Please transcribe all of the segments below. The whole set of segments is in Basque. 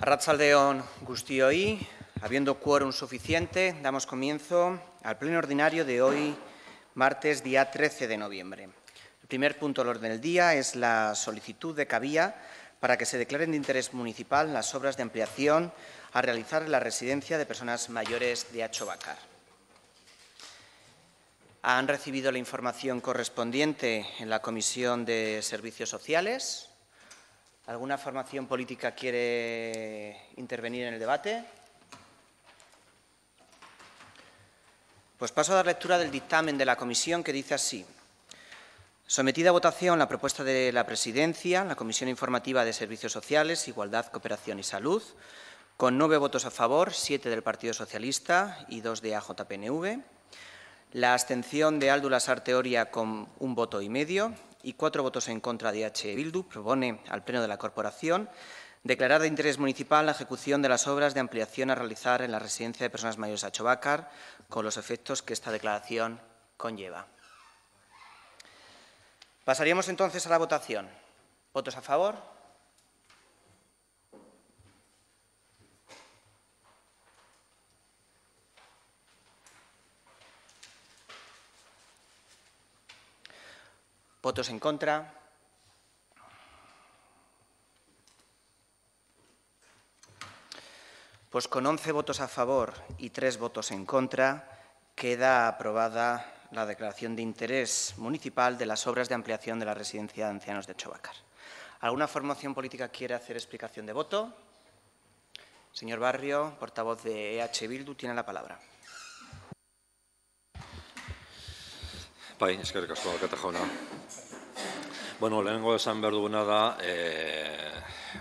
Arratsalde-on guztioi, habiendo quórum suficiente, damos comienzo al pleno ordinario de hoy, martes, día 13 de noviembre. El primer punto del orden del día es la solicitud de Cavía para que se declaren de interés municipal las obras de ampliación a realizar en la residencia de personas mayores de Achobacar. Han recibido la información correspondiente en la Comisión de Servicios Sociales. ¿Alguna formación política quiere intervenir en el debate? Pues paso a dar lectura del dictamen de la comisión, que dice así. Sometida a votación la propuesta de la Presidencia, la Comisión Informativa de Servicios Sociales, Igualdad, Cooperación y Salud, con 9 votos a favor, 7 del Partido Socialista y 2 de AJPNV. La abstención de Aldu Lasarte Oria con 1 voto y medio y 4 votos en contra de H. Bildu propone al Pleno de la Corporación declarar de interés municipal la ejecución de las obras de ampliación a realizar en la residencia de personas mayores de Achobacar con los efectos que esta declaración conlleva. Pasaríamos entonces a la votación. ¿Votos a favor? ¿Votos en contra? Pues con 11 votos a favor y 3 votos en contra queda aprobada la declaración de interés municipal de las obras de ampliación de la residencia de ancianos de Achobacar. ¿Alguna formación política quiere hacer explicación de voto? Señor Barrio, portavoz de EH Bildu, tiene la palabra. Bai, eskerrik asko alkate jauna. Bueno, lehenengo esan behar duguna da,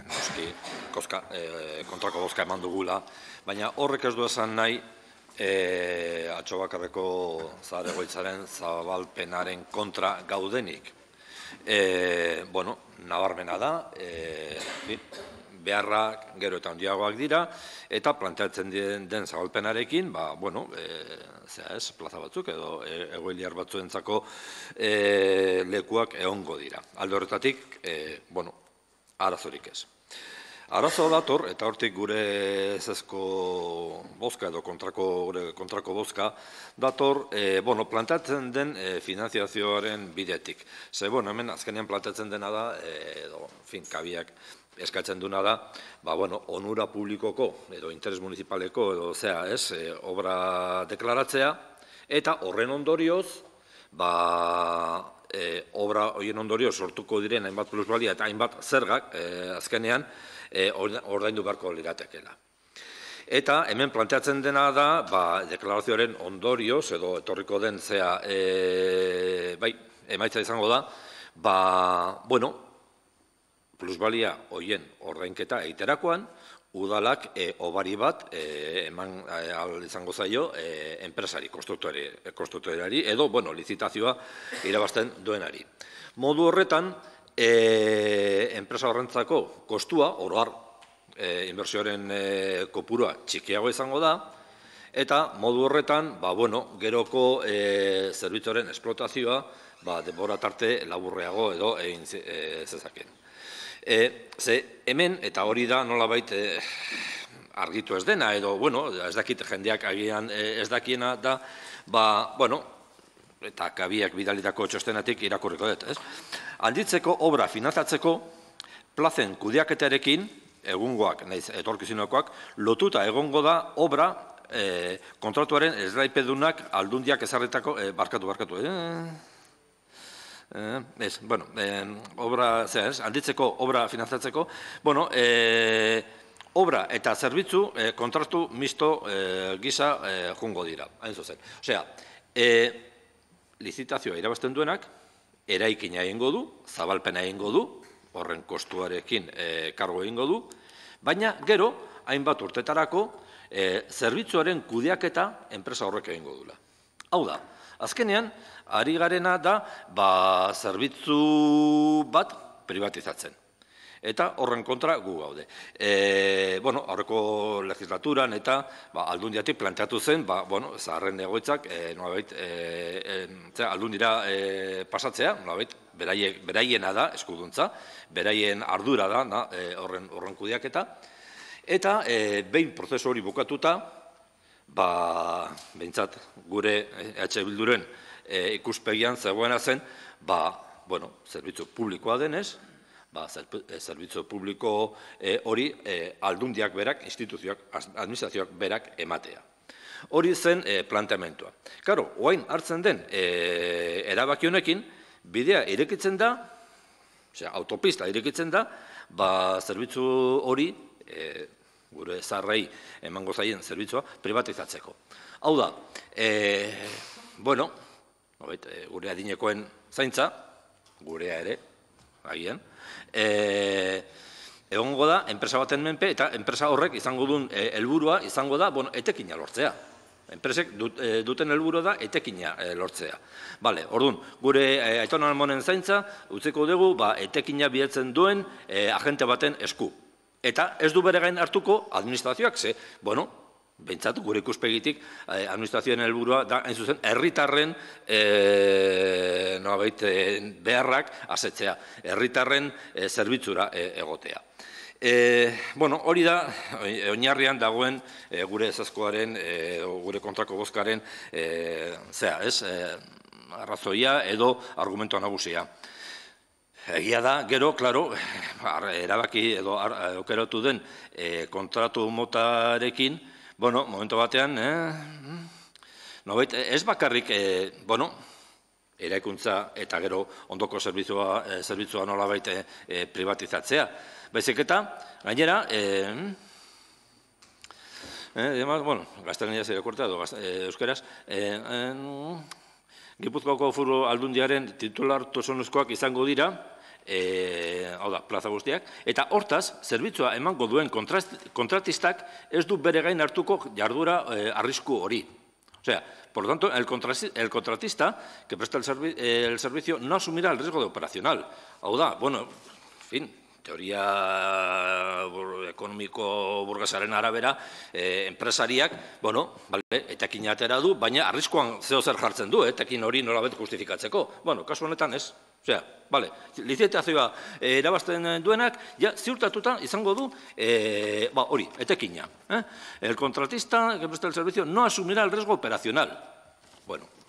noski, kontrako bozka eman dugula, baina horrek ez du esan nahi Atxobakarreko zahar egoitzaren zabalpenaren kontra gaudenik. Bueno, nabarmena da, beharrak gero eta handiagoak dira, eta planteatzen den zabalpenarekin, bueno, plaza batzuk edo egoiliar batzuentzako lekuak egongo dira. Alde horretatik, bueno, arazorik ez. Arazo dator, eta hortik gure ezezko bozka edo kontrako bozka, dator, bueno, planteatzen den finanziazioaren bidetik. Ze, bueno, hemen azkenean planteatzen dena da, edo, Kabiak eskatzen duna da, bueno, onura publikoko edo interes municipaleko edo obra deklaratzea, eta horren ondorioz, obra horien ondorioz sortuko diren hainbat plusbalia eta hainbat zergak azkenean ordaindu beharko liratekeela. Eta hemen planteatzen dena da, deklarazioaren ondorioz edo etorriko den emaitza izango da, bueno, plusbalia horien ordainketa egiterakoan, udalak obari bat eman izango zaio enpresari, konstruktoreari, edo, bueno, lizitazioa irabazten duenari. Modu horretan, enpresa horrentzako kostua, oroar inbertsioaren kopurua txikiago izango da, eta modu horretan, bueno, geroko zerbitzuaren esplotazioa denbora tarte laburreago edo egin zezaken. Ze hemen, eta hori da nolabait argitu ez dena, edo, bueno, ez dakit jendeak agian ez dakiena da, bueno, eta Kabiak bidalitako txostenatik irakurriko dut, ez? Handitzeko obra finantzatzeko plazen kudeaketarekin, egungoak, nahiz etorkizunekoak, lotuta egongo da obra kontratuaren esraipedunak aldundiak ezarritako, barkatu, bueno, handitzeko obra finantzatzeko, bueno, obra eta zerbitzu kontratu misto gisa jungo dira, hain zuzen. Osea, lizitazioa irabazten duenak, eraikina egingo du, zabalpena egingo du, horren kostuarekin kargo egingo du, baina gero, hainbat urtetarako, zerbitzuaren kudeaketa enpresa horrek egingo dula. Hau da, azkenean, ari garena da, zerbitzu bat privatizatzen. Eta horren kontra gu gaude. Bueno, aurreko legislaturan eta aldundiatik planteatu zen, bueno, zaharren egoitzak, nolabait, aldundira pasatzea, nolabait, beraiena da eskuduntza, beraien ardura da horren kudeaketa, Eta behin prozesu hori bukatuta, behintzat gure EH Bilduren ikuspegian zegoena zen, zerbitzu publikoa denez, zerbitzu publiko hori aldundiak berak, instituzioak, administrazioak berak ematea. Hori zen planteamentua. Karo, oain hartzen den erabaki honekin, bidea irekitzen da, autopista irekitzen da, zerbitzu hori, gure zaharrei emango zaien zerbitzua, privatizatzeko. Hau da, gure adinekoen zaintza, gurea ere, agian, egongo da, enpresa baten menpe, eta enpresa horrek izango duen helburua izango da, etekina lortzea. Enpresek duten helburua da, etekina lortzea. Bale, orduan, gure Aiton Almonen zaintza, utziko dugu, etekina bilatzen duen agente baten esku. Eta ez du bere gain hartuko administrazioak, behintzat gure ikuspegitik administrazioen helburua da, hain zuzen, herritarren beharrak asetzea, herritarren zerbitzura egotea. Hori da, oinarrian dagoen gure ezazkoaren, gure kontrako bozkaren, arrazoia edo argumentoa nagusia. Egia da, gero, klaro, erabaki edo aukeratu den kontratu motarekin, momentu batean, ez bakarrik, eraikuntza eta gero ondoko zerbitzua nolabait privatizatzea. Baizik eta, gainera, gaztelania zirakurtea edo euskeraz, Gipuzkoako Foru Aldundiaren titulartasunezkoak izango dira, hau da, plaza guztiak, eta hortaz, zerbitzua emango duen kontratistak ez du bere gain hartuko jardura arrisku hori. O sea, por lo tanto, el contratista que presta el servicio no asumirá el riesgo de operacional. Hau da, en fin, teoria ekonomiko burgesaren arabera, enpresariak, etekin atera du, baina arriskoan zeo zer jartzen du, etekin hori nolabait justifikatzeko. Kasu honetan ez. Osea, lizitazioa erabazten duenak, ziurtatuta izango du, hori, etekina. El contratista que presta el servicio no asumirá el riesgo operacional.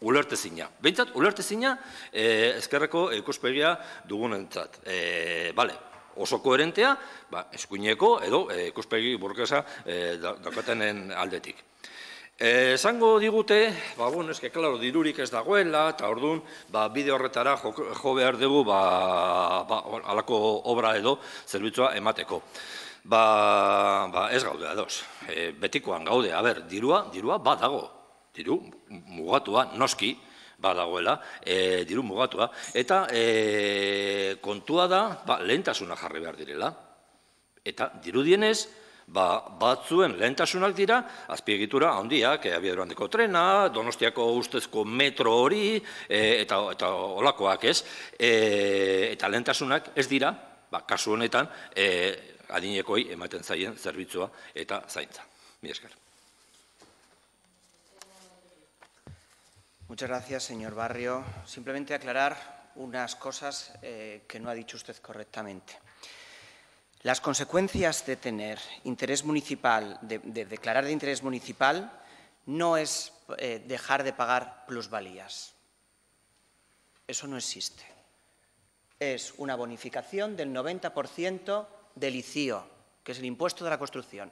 Ulertezina. Behintzat, ulertezina ezkerreko ikuspegia dugunentzat. Oso koherentea, eskuineko edo ikuspegi burgesa daukatenen aldetik. Esango digute, klaro, dirurik ez dagoela, eta orduan, bide horretara jo behar dugu, halako obra edo zerbitzua emateko. Ez gaude, ados. Betikoan gaude, dirua badago. Diru mugatua, noski, badagoela, diru mugatua, eta kontua da, lehentasuna jarri behar direla. Eta dirudienez, batzuen lehentasunak dira, azpiegitura handiak, abiadura handiko trena, Donostiako ustezko metro hori, eta olakoak ez, eta lehentasunak ez dira, kasu honetan, adinekoi ematen zaien zerbitzua eta zaintza. Mila esker. Muchas gracias, señor Barrio. Simplemente aclarar unas cosas que no ha dicho usted correctamente. Las consecuencias de tener interés municipal, de declarar de interés municipal, no es dejar de pagar plusvalías. Eso no existe. Es una bonificación del 90% del ICIO, que es el impuesto de la construcción.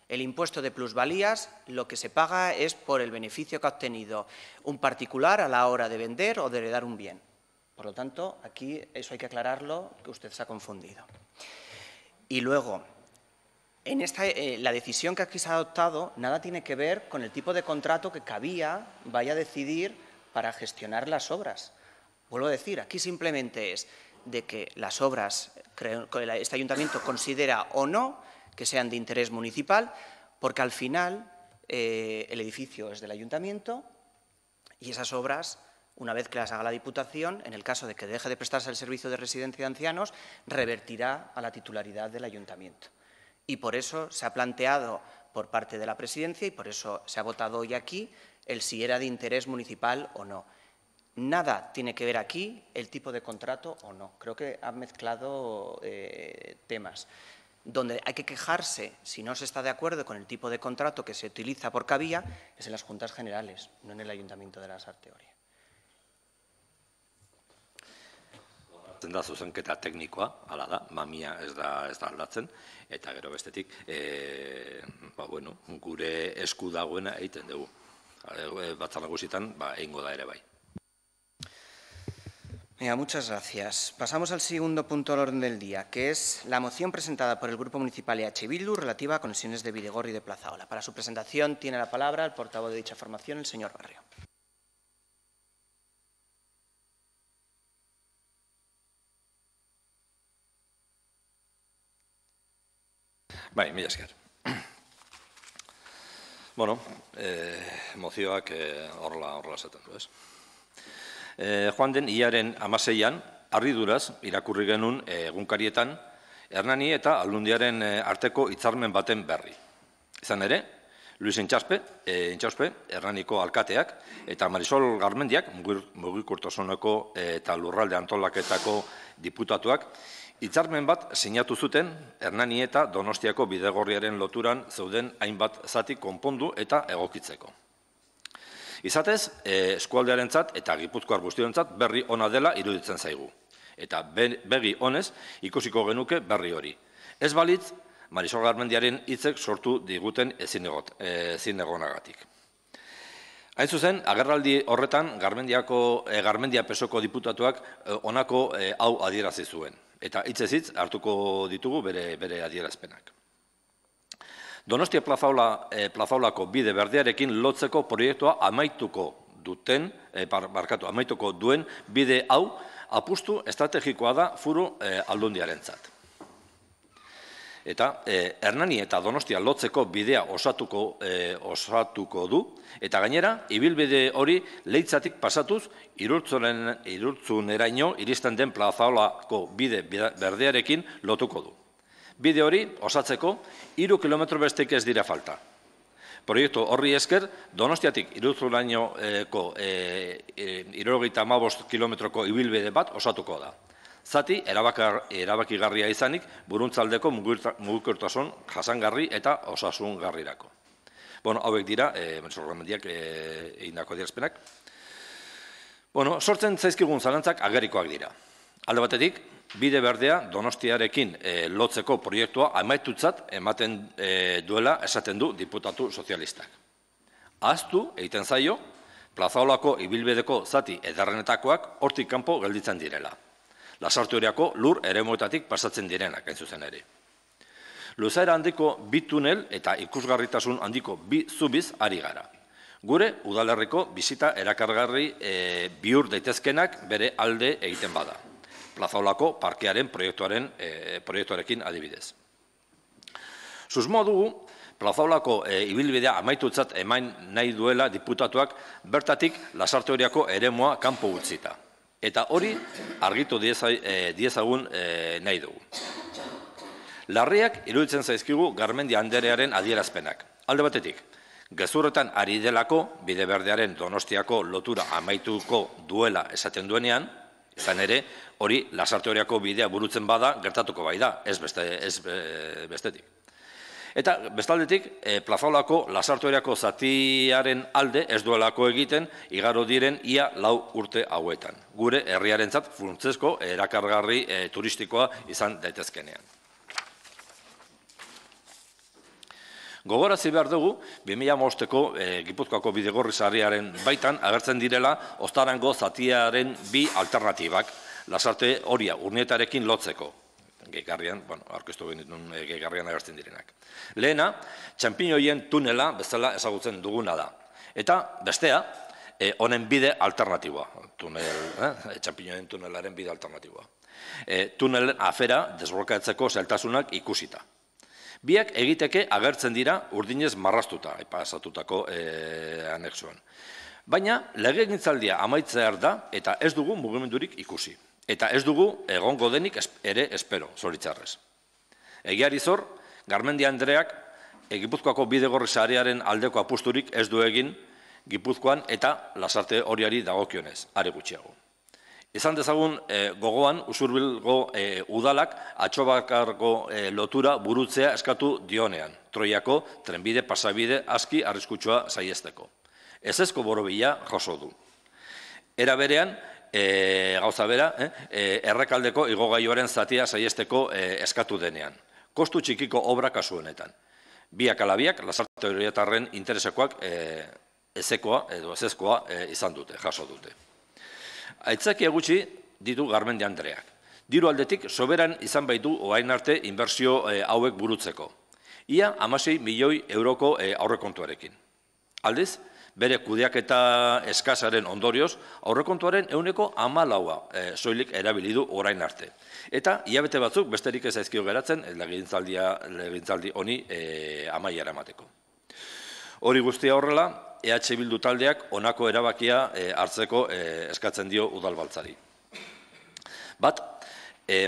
El impuesto de plusvalías lo que se paga es por el beneficio que ha obtenido un particular a la hora de vender o de heredar un bien. Por lo tanto, aquí eso hay que aclararlo, que usted se ha confundido. Y luego, la decisión que aquí se ha adoptado nada tiene que ver con el tipo de contrato que Cabía vaya a decidir para gestionar las obras. Vuelvo a decir, aquí simplemente es de que las obras, este ayuntamiento considera o no que sean de interés municipal, porque al final el edificio es del ayuntamiento y esas obras, una vez que las haga la Diputación, en el caso de que deje de prestarse el servicio de residencia de ancianos, revertirá a la titularidad del ayuntamiento. Y por eso se ha planteado por parte de la Presidencia y por eso se ha votado hoy aquí el si era de interés municipal o no. Nada tiene que ver aquí el tipo de contrato o no. Creo que han mezclado temas. Donde hay que quejarse si no se está de acuerdo con el tipo de contrato que se utiliza por Cavia es en las Juntas Generales, no en el Ayuntamiento de Lasarte Oria. Da zuzenketa teknikoa, hala da, mamia ez da aldatzen, eta gero bestetik, gure esku dagoena egiten dugu. Batzar Nagusietan, egingo da ere bai. Muchas gracias. Pasamos al segundo punto del orden del día, que es la moción presentada por el Grupo Municipal EH Bildu relativa a conexiones de Bidegorri y de Plazaola. Para su presentación tiene la palabra el portavoz de dicha formación, el señor Barrio. Mila esker. Bueno, mozioak horrela esaten du, ez? Joan den hilaren 16an, harriduraz irakurri genuen egunkarietan Hernani eta Aldundiaren arteko hitzarmen baten berri. Izan ere, Luis Intxauspe, Hernaniko alkateak, eta Marisol Garmendiak, mugikortasuneko eta lurralde antolaketako diputatuak, hitzarmen bat sinatu zuten Hernani eta Donostiako Bidegorriaren loturan zeuden hainbat zati konpondu eta egokitzeko. Izatez, eskualdearentzat eta Gipuzkoar guztiontzat berri ona dela iruditzen zaigu. Eta begi honez ikusiko genuke berri hori. Ez balitz, Marisol Garmendiaren hitzek sortu diguten ezinegonagatik. Hain zuzen, agerraldi horretan Garmendia PSOko diputatuak honako hau adierazi zuen. Eta hitzez hitz hartuko ditugu bere adierazpenak. Donostia Plazaolako bide berdearekin lotzeko proiektua amaituko duen bide hau apustu estrategikoa da Foru Aldundiarentzat. Eta Hernani eta Donostia lotzeko bidea osatuko du, eta gainera, ibilbide hori Leitzatik pasatuz, Irurtzuneraino iristen den Plazaolako bide berdearekin lotuko du. Bide hori osatzeko 3 kilometro besteik ez dira falta. Proiektu horri esker, Donostiatik Irurtzunerainoko 75 kilometroko ibilbide bat osatuko da. Zati, erabakigarria izanik, buruntzaldeko mugikortasun jasangarri eta osasungarrirako. Hauek dira, Marisol Garmendiak egindako adierazpenak. Sortzen zaizkigun zalantzak agerikoak dira. Alde batetik, bide berdea Donostiarekin lotzeko proiektua amaitutzat ematen duela esaten du diputatu sozialistak. Ahaztu egiten zaio, Plazaolako ibilbideko zati ederrenetakoak hortik kanpo gelditzen direla. Lasarte Oriako lur eremuetatik pasatzen direnak, hain zuzen ere. Luzaera handiko 2 tunel eta ikusgarritasun handiko 2 zubiz ari gara. Gure udalerriko bizita erakargarri bihur daitezkenak bere alde egiten bada. Plazaolako parkearen proiektuarekin adibidez. Susmoa dugu, Plazaolako ibilbidea amaitutzat eman nahi duela diputatuak bertatik Lasarte Oriako eremua kanpo utzita. Eta hori argitu diezagun nahi dugu. Larriak iruditzen zaizkigu Garmendia Anderearen adierazpenak. Alde batetik, gezurretan ari delako bide berdearen Donostiako lotura amaituko duela esaten duenean, izan ere, hori Lasarte Oriako bidea burutzen bada gertatuko bai da, ez bestetik. Eta bestaldetik, Plazaolako Lasarte Oriako zatiaren alde ez duelako egiten igaro diren ia 4 urte hauetan. Gure herriarentzat funtsezko erakargarri turistikoa izan daitezkenean. Gogorazi behar dugu, 2005ko Gipuzkoako Bidegorri sarriaren baitan agertzen direla Ostarango zatiaren 2 alternatibak, Lasarte Oria Urnietarekin lotzeko. Gehigarrian, aurkeztu genituen gehigarrian agertzen direnak. Lehena, txanpinoien tunela bezala ezagutzen duguna da. Eta bestea, honen bide alternatiboa. Txanpinoien tunelaren bide alternatiboa. Tunelen afera desblokeatzeko zailtasunak ikusita. Biak egiteke agertzen dira urdinez marraztuta, pasatutako anexoan. Baina, legegintzaldia amaitzear da eta ez dugu mugimendurik ikusi. Eta ez dugu egongo denik ere espero, zoritzarrez. Egiari zor, Garmendia Andreak Gipuzkoako Bidegorri sarearen aldeko apusturik ez du egin Gipuzkoan eta Lasarte Oriari dagokionez, are gutxiago. Izan dezagun gogoan Usurbilgo udalak atxobakarko lotura burutzea eskatu dionean, Troiako trenbide pasabide aski arriskutsua saiesteko. Ezezko borobila jaso du. Era berean, gauza bera, Errekaldeko igogailuaren zatia saiesteko eskatu denean. Kostu txikiko obra kasu honetan. Biak alabiak, Lasarte Orietarren interesekoak ezekoa edo ezezkoa izan dute, jaso dute. Aitzakia gutxi ditu Garmendi Andreak. Diru aldetik soberan izan baitu orain arte inbertsio hauek burutzeko. Ia 16 milioi euroko aurrekontuarekin. Aldiz, bere kudeaketa eskasaren ondorioz, aurrekontuaren 14% soilik erabili du orain arte. Eta hilabete batzuk besterik ez zaizkio geratzen legegintzaldi honi amaiera emateko. Hori guztia horrela, EH Bildu taldeak honako erabakia hartzeko eskatzen dio udalbaltzari. Bat,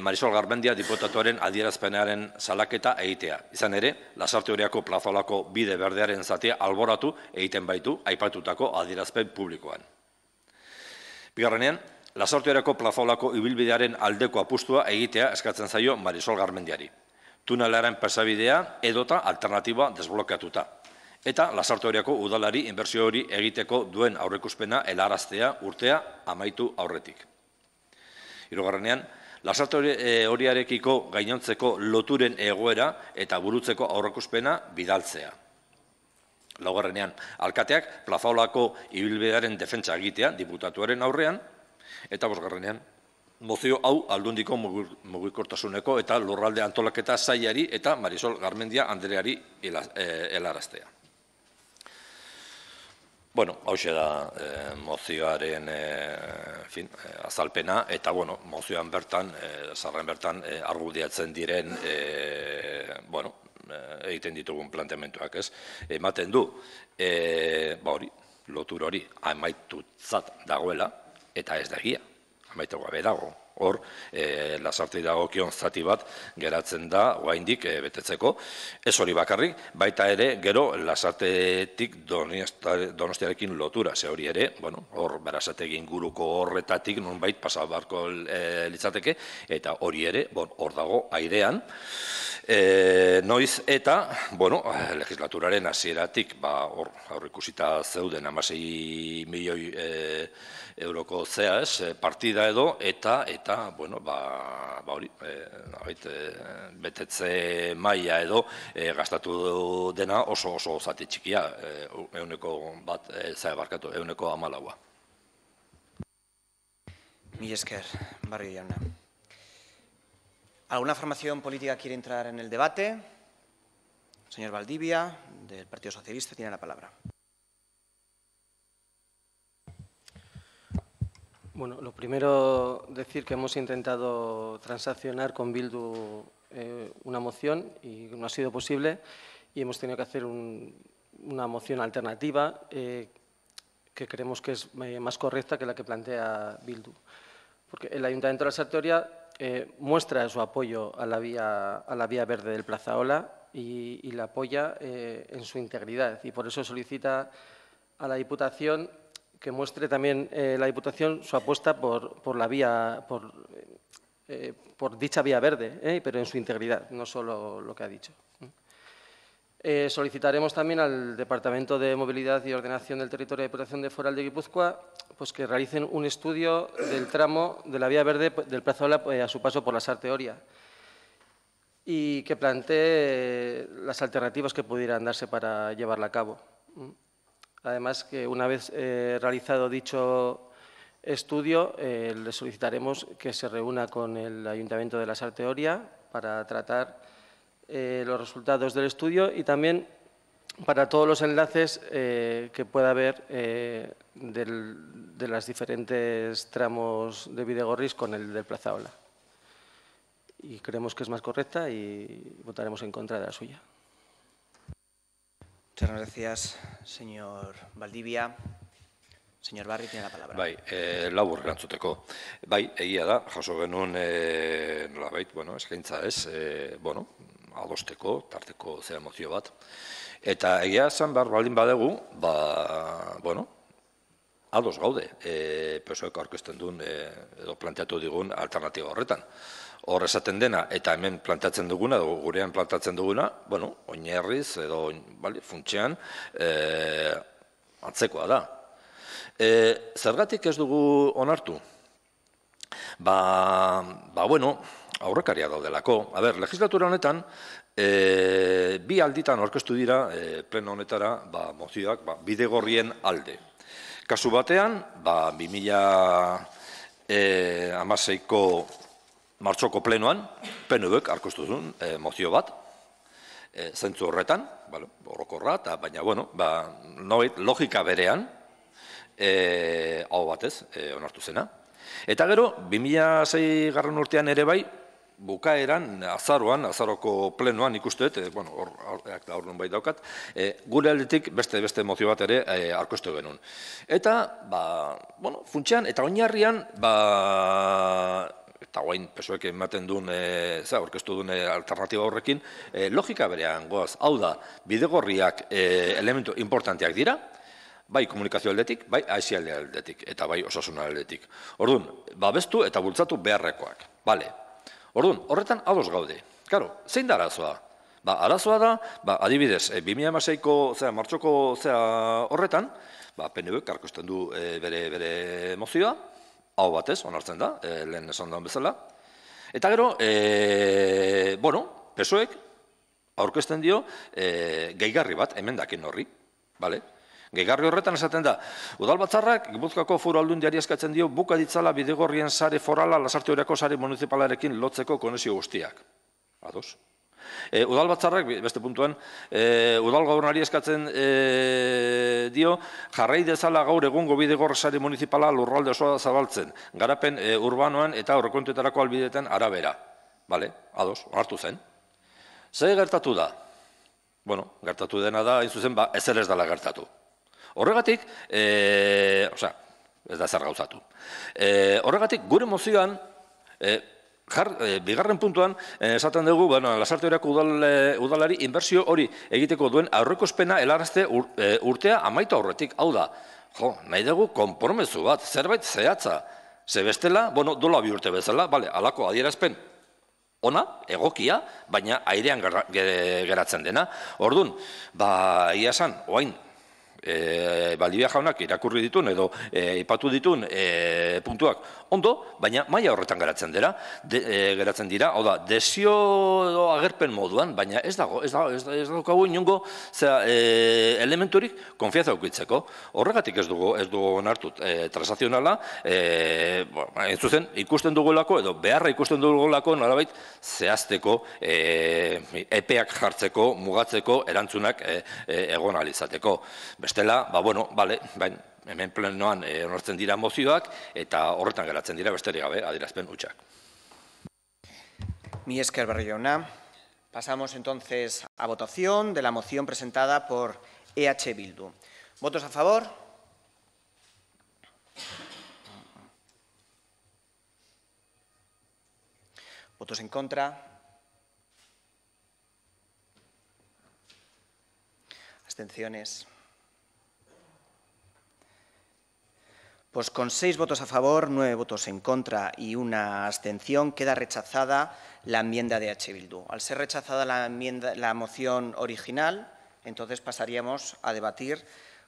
Marisol Garmendia diputatuaren adierazpenearen salaketa egitea. Izan ere, Lasarte Oriako plazolako bide berdearen zatia alboratu egiten baitu aipatutako adierazpen publikoan. Bigarrenean, Lasarte Oriako plazolako ibilbidearen aldeko apustua egitea eskatzen zaio Marisol Garmendiari. Tunelaren pasabidea edota alternatiba desblokeatuta. Eta Lasarte Oriako udalari inbertsio hori egiteko duen aurreikuspena helaraztea urtea amaitu aurretik. Hirugarrenean, Lasarte Oriarekiko gainontzeko loturen egoera eta burutzeko aurreikuspena bidaltzea. Laugarrenean, alkateak plazaolako ibilbidearen defentsa egitea diputatuaren aurrean, eta bosgarrenean, mozio hau aldundiko mugikortasuneko eta lurralde antolaketa sailari eta Marisol Garmendia Andreari helaraztea. Bueno, hauxe da mozioaren azalpena, eta mozioan bertan, zarren bertan, argudiatzen diren, egiten ditugun planteamentuak, ez? Ematen du, lotur hori amaitutzat dagoela, eta ez da egia, amaitu gabe dago. Hor, Lasartei dagokion zati bat geratzen da oraindik betetzeko. Ez hori bakarrik, baita ere, gero Lasartetik Donostiarekin lotura, ze hori ere, hor Berasategui inguruko horretatik nonbait pasa beharko litzateke, eta hori ere, hor dago airean. Noiz eta, legislaturaren hasieratik, hor aurreikusita zeuden 16 milioi euroko zea ez, partida edo, eta hori, betetze maila edo gastatu dena oso zati txikia, 14%. Mila esker, Barrio jauna. ¿Alguna formación política quiere entrar en el debate? Señor Valdivia, del Partido Socialista, tiene la palabra. Bueno, lo primero, decir que hemos intentado transaccionar con Bildu una moción y no ha sido posible y hemos tenido que hacer una moción alternativa que creemos que es más correcta que la que plantea Bildu. Porque el Ayuntamiento de Lasarte Oria muestra su apoyo a la vía verde del Plazaola y la apoya en su integridad y por eso solicita a la Diputación que muestre también la Diputación su apuesta por dicha vía verde, pero en su integridad, no solo lo que ha dicho. Solicitaremos también al Departamento de Movilidad y Ordenación del Territorio de Diputación Foral de Guipúzcoa pues que realicen un estudio del tramo de la vía verde del Plazaola a su paso por Lasarte Oria y que plantee las alternativas que pudieran darse para llevarla a cabo. Además, que una vez realizado dicho estudio, le solicitaremos que se reúna con el Ayuntamiento de Lasarte Oria para tratar los resultados del estudio y también para todos los enlaces que pueda haber de los diferentes tramos de Bidegorris con el del Plazaola. Y creemos que es más correcta y votaremos en contra de la suya. Muchas gracias, señor Valdivia. Señor Barri, tiene la palabra. Bai, labur erantzuteko. Bai, egia da, jaso genuen, nolabait, eskaintza ez, adosteko, tarteko zera mozio bat. Eta egia esan behar baldin badegu, ados gaude, PSOEk aurkezten duen, edo planteatu digun alternatiba horretan. Hor esaten dena, eta hemen planteatzen duguna, gurean planteatzen duguna, bueno, oinarriz edo funtsean antzekoa da. Zergatik ez dugu onartu? Bueno, aurrekaria daudelako. Legislatura honetan, bi alditan aurkeztu dira pleno honetara mozioak bidegorrien alde. Kasu batean, 2016ko martxoko plenoan, PNVk aurkeztu zuen mozio bat, zentzu horretan, orokorra, baina, logika berean, hau batez, onartu zena. Eta gero, 2006 urtean ere bai, bukaeran, azaroko plenoan ikustu dut, hor non bai daukat, gure aldetik beste mozio bat ere aurkeztu genuen. Eta, funtsean, eta oinarrian, eta guain PSOEk ematen duen, aurkeztu duen alternatiba horrekin, logika berean goaz, hau da, bidegorriak elementu importanteak dira, bai komunikazio aldetik, bai aizialde aldetik, eta bai osasun aldetik. Orduan, babestu eta bultzatu beharrekoak. Orduan, horretan ados gaude. Karo, zein da arazoa? Arazoa da, adibidez, 2016ko martxoko horretan, PNVk aurkezten du bere mozioa, hau batez, onartzen da, lehen esan daun bezala. Eta gero, PSOEk aurkezten dio gehigarri bat, emendakin horri, Gehigarri horretan esaten da, Udalbatzarrak Gipuzkoako Foru Aldundiari eskatzen dio buka ditzala bidegorrien sare forala Lasarte Oriako sare municipalarekin lotzeko konexio guztiak. Ados. Udalbatzarrak, beste puntuan, Udal Gobernari eskatzen dio jarrai dezala gaur egungo bidegorri sare municipala lurralde osoa zabaltzen, garapen urbanoan eta aurrekontuetarako albideetan arabera. Ados, onartu zen. Zer gertatu da? Gertatu dena da, hain zuzen, ezer ez dela gertatu. Horregatik, ez da zer gauzatu. Horregatik, gure mozioan, bigarren puntuan, esaten dugu, Lasarte Oriako udalari inbertsio hori egiteko duen aurreikospena helarazte urtea amaitu aurretik. Hau da, nahi dugu konpromezu bat, zerbait zehatza. Ze bestela, dola 2 urte bezala, halako adierazpen ona, egokia, baina airean geratzen dena. Orduan, ia esan, oain, Baldibia jaunak irakurri ditun edo ipatu ditun puntuak ondo, baina maila horretan geratzen dira, hau da, desio agerpen moduan, baina ez daukagu inongo elementurik konfianza ukitzeko. Horregatik ez dugu onartu transazionala, entzuzen ikusten dugulako edo beharra ikusten dugulako nolabait zehazteko, epeak jartzeko, mugatzeko, erantzunak egon ahal izateko. Bestela, hemen plenoan onartzen dira mozioak eta horretan geratzen dira besterik gabe adierazpen hutsak. Mi esker, Barrio jauna. Pasamos entonces a votación de la moción presentada por EH Bildu. ¿Votos a favor? ¿Votos en contra? ¿Abstenciones? Pues con 6 votos a favor, 9 votos en contra y una abstención, queda rechazada la enmienda de EH Bildu. Al ser rechazada la moción original, entonces pasaríamos a debatir,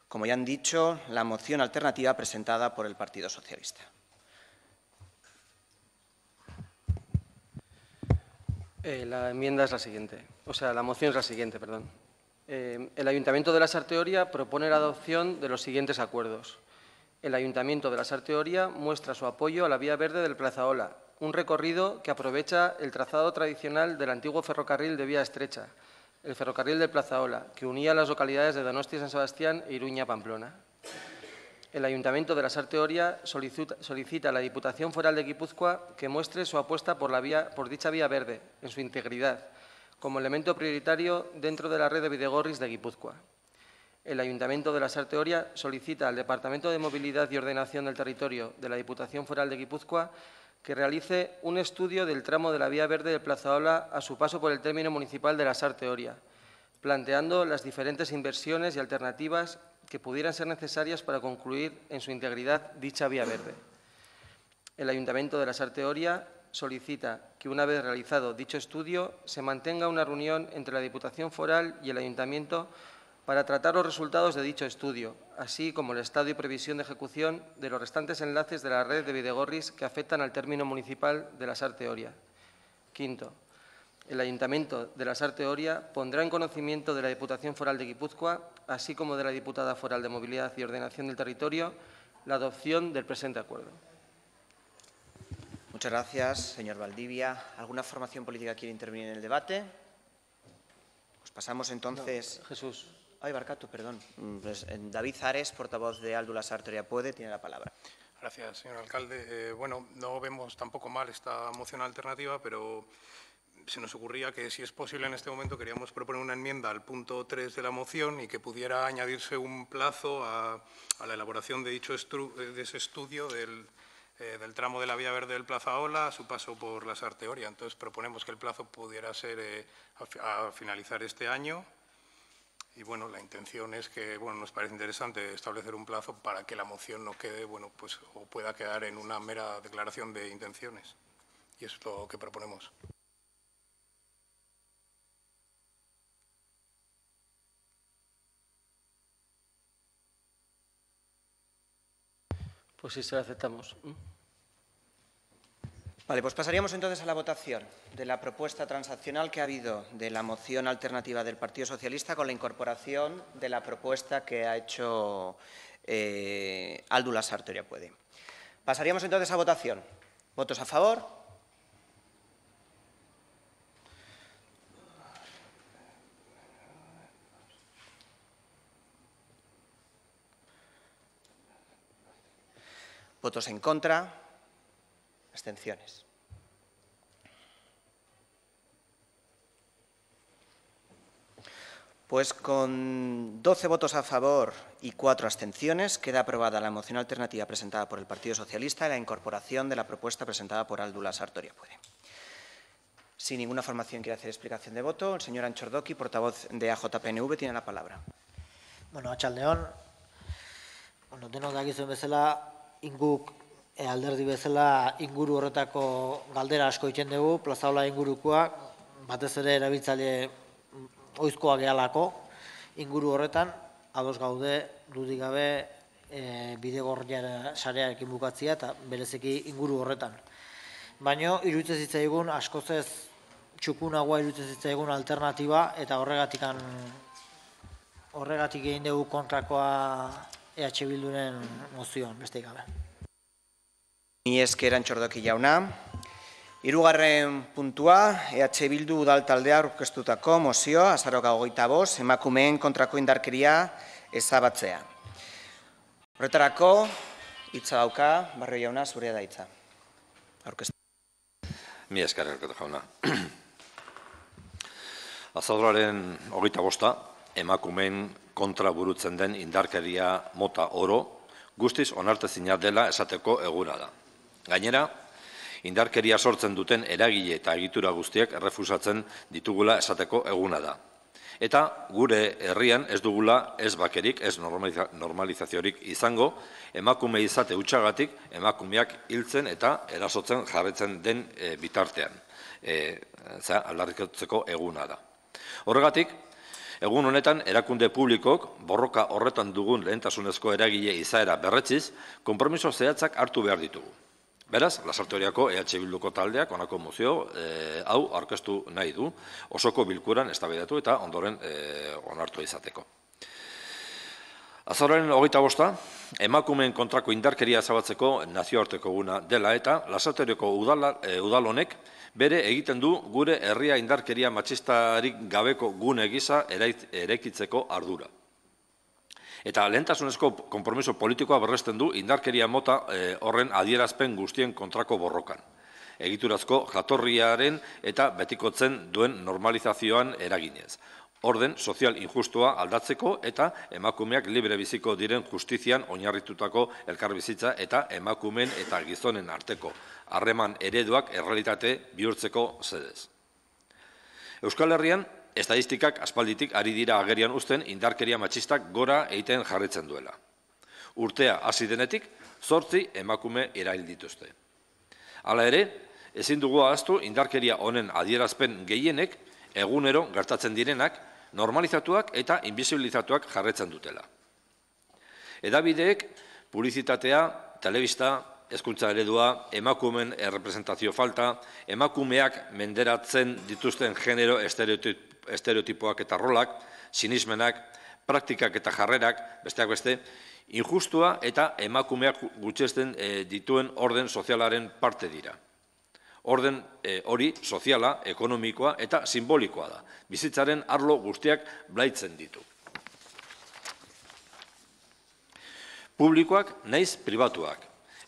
como ya han dicho, la moción alternativa presentada por el Partido Socialista. La enmienda es la siguiente, la moción es la siguiente, perdón. El Ayuntamiento de Lasarte Oria propone la adopción de los siguientes acuerdos. El Ayuntamiento de Lasarte Oria muestra su apoyo a la Vía Verde del Plazaola, un recorrido que aprovecha el trazado tradicional del antiguo ferrocarril de vía estrecha, el ferrocarril del Plazaola, que unía las localidades de Donosti, San Sebastián e Iruña, Pamplona. El Ayuntamiento de Lasarte Oria solicita a la Diputación Foral de Guipúzcoa que muestre su apuesta por dicha vía verde, en su integridad, como elemento prioritario dentro de la red de bidegorris de Guipúzcoa. El Ayuntamiento de Lasarte Oria solicita al Departamento de Movilidad y Ordenación del Territorio de la Diputación Foral de Guipúzcoa que realice un estudio del tramo de la Vía Verde del Plazaola a su paso por el término municipal de Lasarte Oria, planteando las diferentes inversiones y alternativas que pudieran ser necesarias para concluir en su integridad dicha vía verde. El Ayuntamiento de Lasarte Oria solicita que, una vez realizado dicho estudio, se mantenga una reunión entre la Diputación Foral y el Ayuntamiento para tratar los resultados de dicho estudio, así como el estado y previsión de ejecución de los restantes enlaces de la red de Bidegorris que afectan al término municipal de Lasarte Oria. Quinto, el Ayuntamiento de Lasarte Oria pondrá en conocimiento de la Diputación Foral de Guipúzcoa, así como de la Diputada Foral de Movilidad y Ordenación del Territorio, la adopción del presente acuerdo. Muchas gracias, señor Valdivia. ¿Alguna formación política quiere intervenir en el debate? Pues pasamos entonces… No, Jesús. Ay, Barcato, perdón. Pues, David Zares, portavoz de Aldu Lasarte Oria Puede, tiene la palabra. Gracias, señor alcalde. Bueno, no vemos tampoco mal esta moción alternativa, pero se nos ocurría que, si es posible en este momento, queríamos proponer una enmienda al punto 3 de la moción y que pudiera añadirse un plazo a la elaboración de ese estudio del tramo de la vía verde del Plaza Ola a su paso por Lasarte Oria. Entonces, proponemos que el plazo pudiera ser a finalizar este año. Y, bueno, la intención es que, bueno, nos parece interesante establecer un plazo para que la moción no quede, bueno, pues, o pueda quedar en una mera declaración de intenciones. Y eso es lo que proponemos. Pues sí, se lo aceptamos. Vale, pues pasaríamos entonces a la votación de la propuesta transaccional que ha habido de la moción alternativa del Partido Socialista con la incorporación de la propuesta que ha hecho Aldu Lasarte Oria Puede. Pasaríamos entonces a votación. ¿Votos a favor? ¿Votos en contra? Abstenciones. Pues con 12 votos a favor y 4 abstenciones queda aprobada la moción alternativa presentada por el Partido Socialista y la incorporación de la propuesta presentada por Aldu Lasarte Oria Puede. Si ninguna formación quiere hacer explicación de voto, el señor Anchordoki, portavoz de AJPNV, tiene la palabra. Bueno, atxaldeon, denok dakizuen bezala, alderdi bezala inguru horretako galdera asko egiten dugu, Plaza Ola ingurukoa, batez ere erabiltzaile ohizkoa gehalako inguru horretan, ados gaude, dudik gabe Bidegorri sarearekin bukatzea eta bereziki inguru horretan. Baina iruditzen zitzaigun askoz ez txukunagoa iruditzen zitzaigun alternatiba eta horregatik egin dugu kontrakoa EH Bilduren mozioan, besterik gabe. Ni esker Anchordoki jauna. Hirugarren puntua, EH Bildu udal taldea aurkeztutako mozioa, azaroak 25, emakumeen kontrako indarkeria ezabatzea. Horretarako, hitza dauka, Barrio jauna, zurea da hitza. Mi esker jauna. Azaroaren 25, emakumeen kontra burutzen den indarkeria mota oro, guztiz onartezina dela esateko eguna da. Gainera, indarkeria sortzen duten eragile eta egitura guztiak errefusatzen ditugula esateko eguna da. Eta gure herrian ez dugula ez bakerik, ez normalizaziorik izango, emakume izate hutsagatik emakumeak hiltzen eta erasotzen jarretzen den bitartean. Aldarrikatzeko eguna da. Horregatik, egun honetan erakunde publikok borroka horretan dugun lehentasunezko eragile izaera berretziz, konpromiso zehatzak hartu behar ditugu. Beraz, Lasarte Oriako EH Bilduko taldeak honako mozio hau aurkeztu nahi du, osoko bilkuran eztabaidatu eta ondoren onartu izateko. Azaroaren 25, emakumeen kontrako indarkeria ezabatzeko nazioarteko eguna dela eta Lasarte Oriako udal honek bere egiten du gure herria indarkeria matxistarik gabeko gune gisa eraikitzeko ardura. Eta lehentasunezko konpromiso politikoa berresten du indarkeria mota horren adierazpen guztien kontrako borrokan. Egiturazko jatorriaren eta betikotzen duen normalizazioan eraginez. Orden sozial injustua aldatzeko eta emakumeak libre biziko diren justizian oinarritutako elkarbizitza eta emakumeen eta gizonen arteko harreman ereduak errealitate bihurtzeko zedez. Euskal Herrian, estadistikak aspalditik ari dira agerian uzten indarkeria matxistak gora egiten jarritzen duela. Urtea hasi denetik, 8 emakume erail dituzte. Hala ere, ezin dugu ahaztu indarkeria honen adierazpen gehienek egunero gertatzen direnak, normalizatuak eta invisibilizatuak jarretzen dutela. Hedabideek publizitatea, telebista, hezkuntza eredua, emakumeen errepresentazio falta, emakumeak menderatzen dituzten genero estereotipoak eta rolak, sinismenak, praktikak eta jarrerak, besteak beste, injustua eta emakumeak gutxesten dituen orden sozialaren parte dira. Orden hori soziala, ekonomikoa eta simbolikoa da. Bizitzaren arlo guztiak blaitzen ditu. Publikoak naiz pribatuak.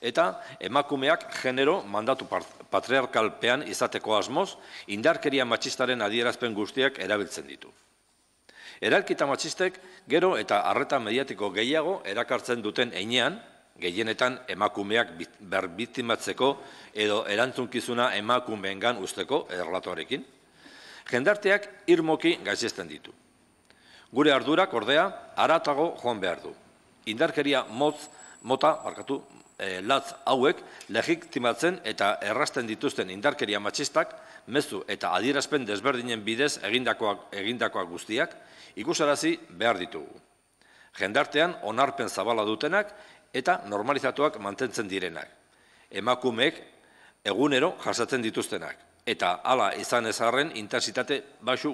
Eta emakumeak genero mandatu patriarkalpean izateko asmoz, indarkeria matxistaren adierazpen guztiak erabiltzen ditu. Eralkita matxistek gero eta arreta mediatiko gehiago erakartzen duten heinean, gehienetan emakumeak berbiktimatzeko edo erantzunkizuna emakumeengan usteko errelatoarekin, jendarteak irmoki gaitzesten ditu. Gure ardurak ordea haratago joan behar du. Indarkeria latz hauek legitimatzen eta errasten dituzten indarkeria matxistak, mezu eta adierazpen desberdinen bidez egindakoak guztiak, ikusarazi behar ditugu. Jendartean onarpen zabala dutenak eta normalizatuak mantentzen direnak. Emakumeek egunero jasatzen dituztenak. Eta hala izan ezarren intensitate baxu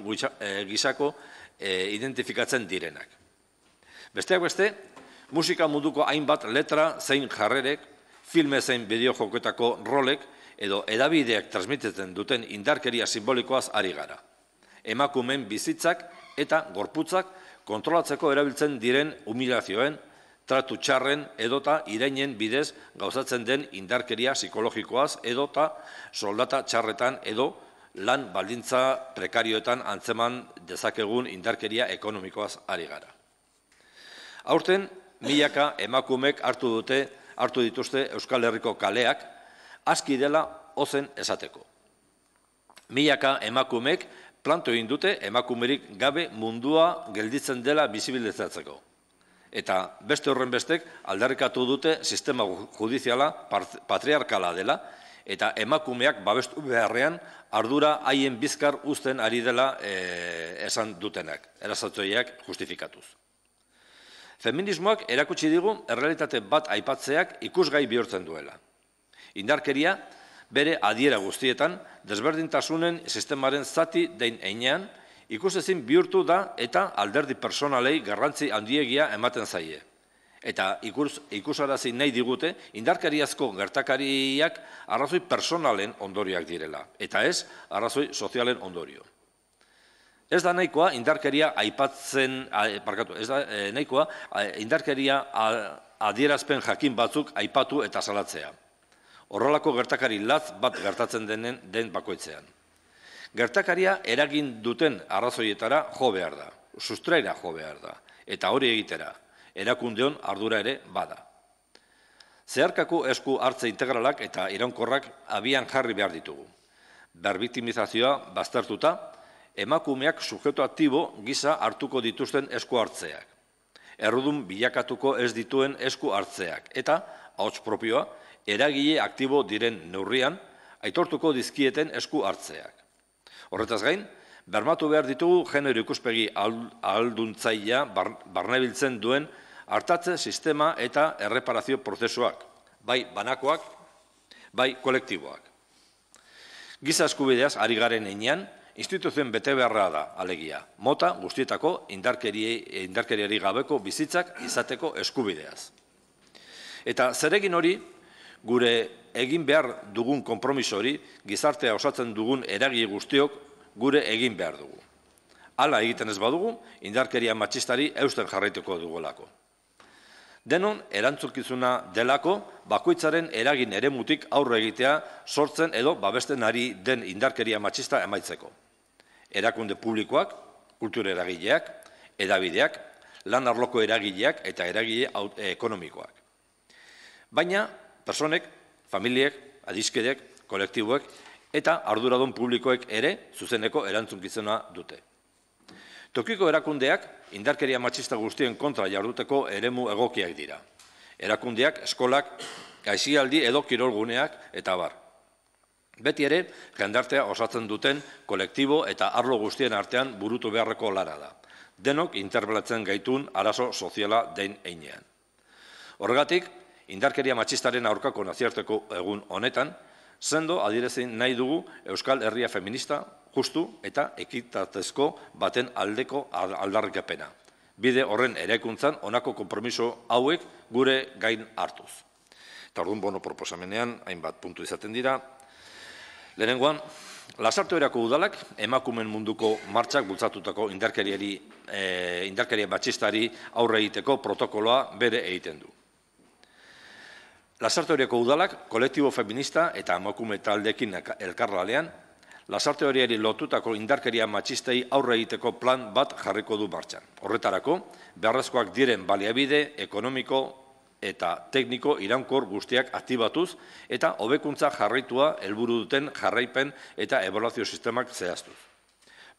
gisako identifikatzen direnak. Besteak beste, musika munduko hainbat letra zein jarrerek, filme zein bideojoketako rolek edo edabideak transmititzen duten indarkeria simbolikoaz ari gara. Emakumeen bizitzak eta gorputzak kontrolatzeko erabiltzen diren humilazioen, tratu txarren edota irainen bidez gauzatzen den indarkeria psikologikoaz edota soldata txarretan edo lan baldintza prekarioetan antzeman dezakegun indarkeria ekonomikoaz ari gara. Aurten, milaka emakumek hartu dituzte Euskal Herriko kaleak, aski dela ozen esateko. Milaka emakumek planto egin dute emakumerik gabe mundua gelditzen dela bizibilizatzeko. Eta beste horren bestek aldarrikatu dute sistema judiziala patriarkala dela eta emakumeak babestu beharrean ardura haien bizkar uzten ari dela esan dutenak, erasatzoiak justifikatuz. Feminismoak erakutsi digu errealitate bat aipatzeak ikusgai bihurtzen duela. Indarkeria bere adiera guztietan desberdintasunen sistemaren zati dein heinean ikusezin bihurtu da eta alderdi personalei garrantzi handiegia ematen zaie. Eta ikusarazi nahi digute indarkeriazko gertakariak arrazoi personalen ondorioak direla, eta ez arrazoi sozialen ondorio. Ez da nahikoa indarkeria adierazpen jakin batzuk aipatu eta salatzea. Horrelako gertakari latz bat gertatzen den bakoitzean. Gertakaria eragin duten arrazoietara jo behar da, sustraira jo behar da, eta hori egitera, erakundeon ardura ere bada. Zeharkako esku hartze integralak eta iraunkorrak abian jarri behar ditugu. Berbiktimizazioa baztertuta, emakumeak sujeto aktibo gisa hartuko dituzten esku hartzeak. Errudun bilakatuko ez dituen esku hartzeak, eta, ahots propioa, eragile aktibo diren neurrian, aitortuko dizkieten esku hartzeak. Horretaz gain, bermatu behar ditugu genero ikuspegi ahalduntzailea barnebiltzen duen hartatze sistema eta erreparazio prozesuak, bai banakoak, bai kolektiboak. Giza eskubideaz ari garen heinean, instituzioen bete beharra da, alegia, mota guztietako indarkeriari gabeko bizitzak izateko eskubideaz. Eta zeregin hori, gure egin behar dugun konpromiso hori, gizartea osatzen dugun eragile guztiok gure egin behar dugu. Hala egiten ez badugu, indarkeria matxistari eusten jarraituko dugulako. Denon erantzukizuna delako, bakoitzaren eragin eremutik aurre egitea sortzen edo babesten ari den indarkeria matxista emaitzeko. Erakunde publikoak, kultur eragileak, hedabideak, lan arloko eragileak eta eragile ekonomikoak. Baina, personek, familiek, adiskideek, kolektiboek eta arduradun publikoek ere zuzeneko erantzunkizuna dute. Tokiko erakundeak indarkeria matxista guztien kontra jarduteko eremu egokiak dira. Erakundeak, eskolak, aisialdi edo kirolguneak eta bar. Beti ere, jendartea osatzen duten kolektibo eta arlo guztien artean burutu beharreko lara da. Denok interbelatzen gaitun arazo soziala den heinean. Horregatik, indarkeria matxistaren aurkako nazioarteko egun honetan, sendo adierazten nahi dugu Euskal Herria feminista, justu eta ekitatezko baten aldeko aldarrikapena. Bide horren eraikuntzan honako konpromiso hauek gure gain hartuz. Eta orduan, proposamenean, hainbat puntu izaten dira. Lehenengoan, Lasarte-Oirako udalak emakumen munduko martxak bultzatutako indarkeria matxistari aurre egiteko protokoloa bere egiten du. Lasarte-Oirako udalak kolektibo feminista eta emakume taldeekin elkarlanean, Lasarte-Oiriari lotutako indarkeria matxistei aurre egiteko plan bat jarriko du martxan. Horretarako, beharrezkoak diren baliabide ekonomiko eta tekniko iraunkor guztiak aktibatuz eta hobekuntza jarraitua helburu duten jarraipen eta ebaluazio sistemak zehaztuz.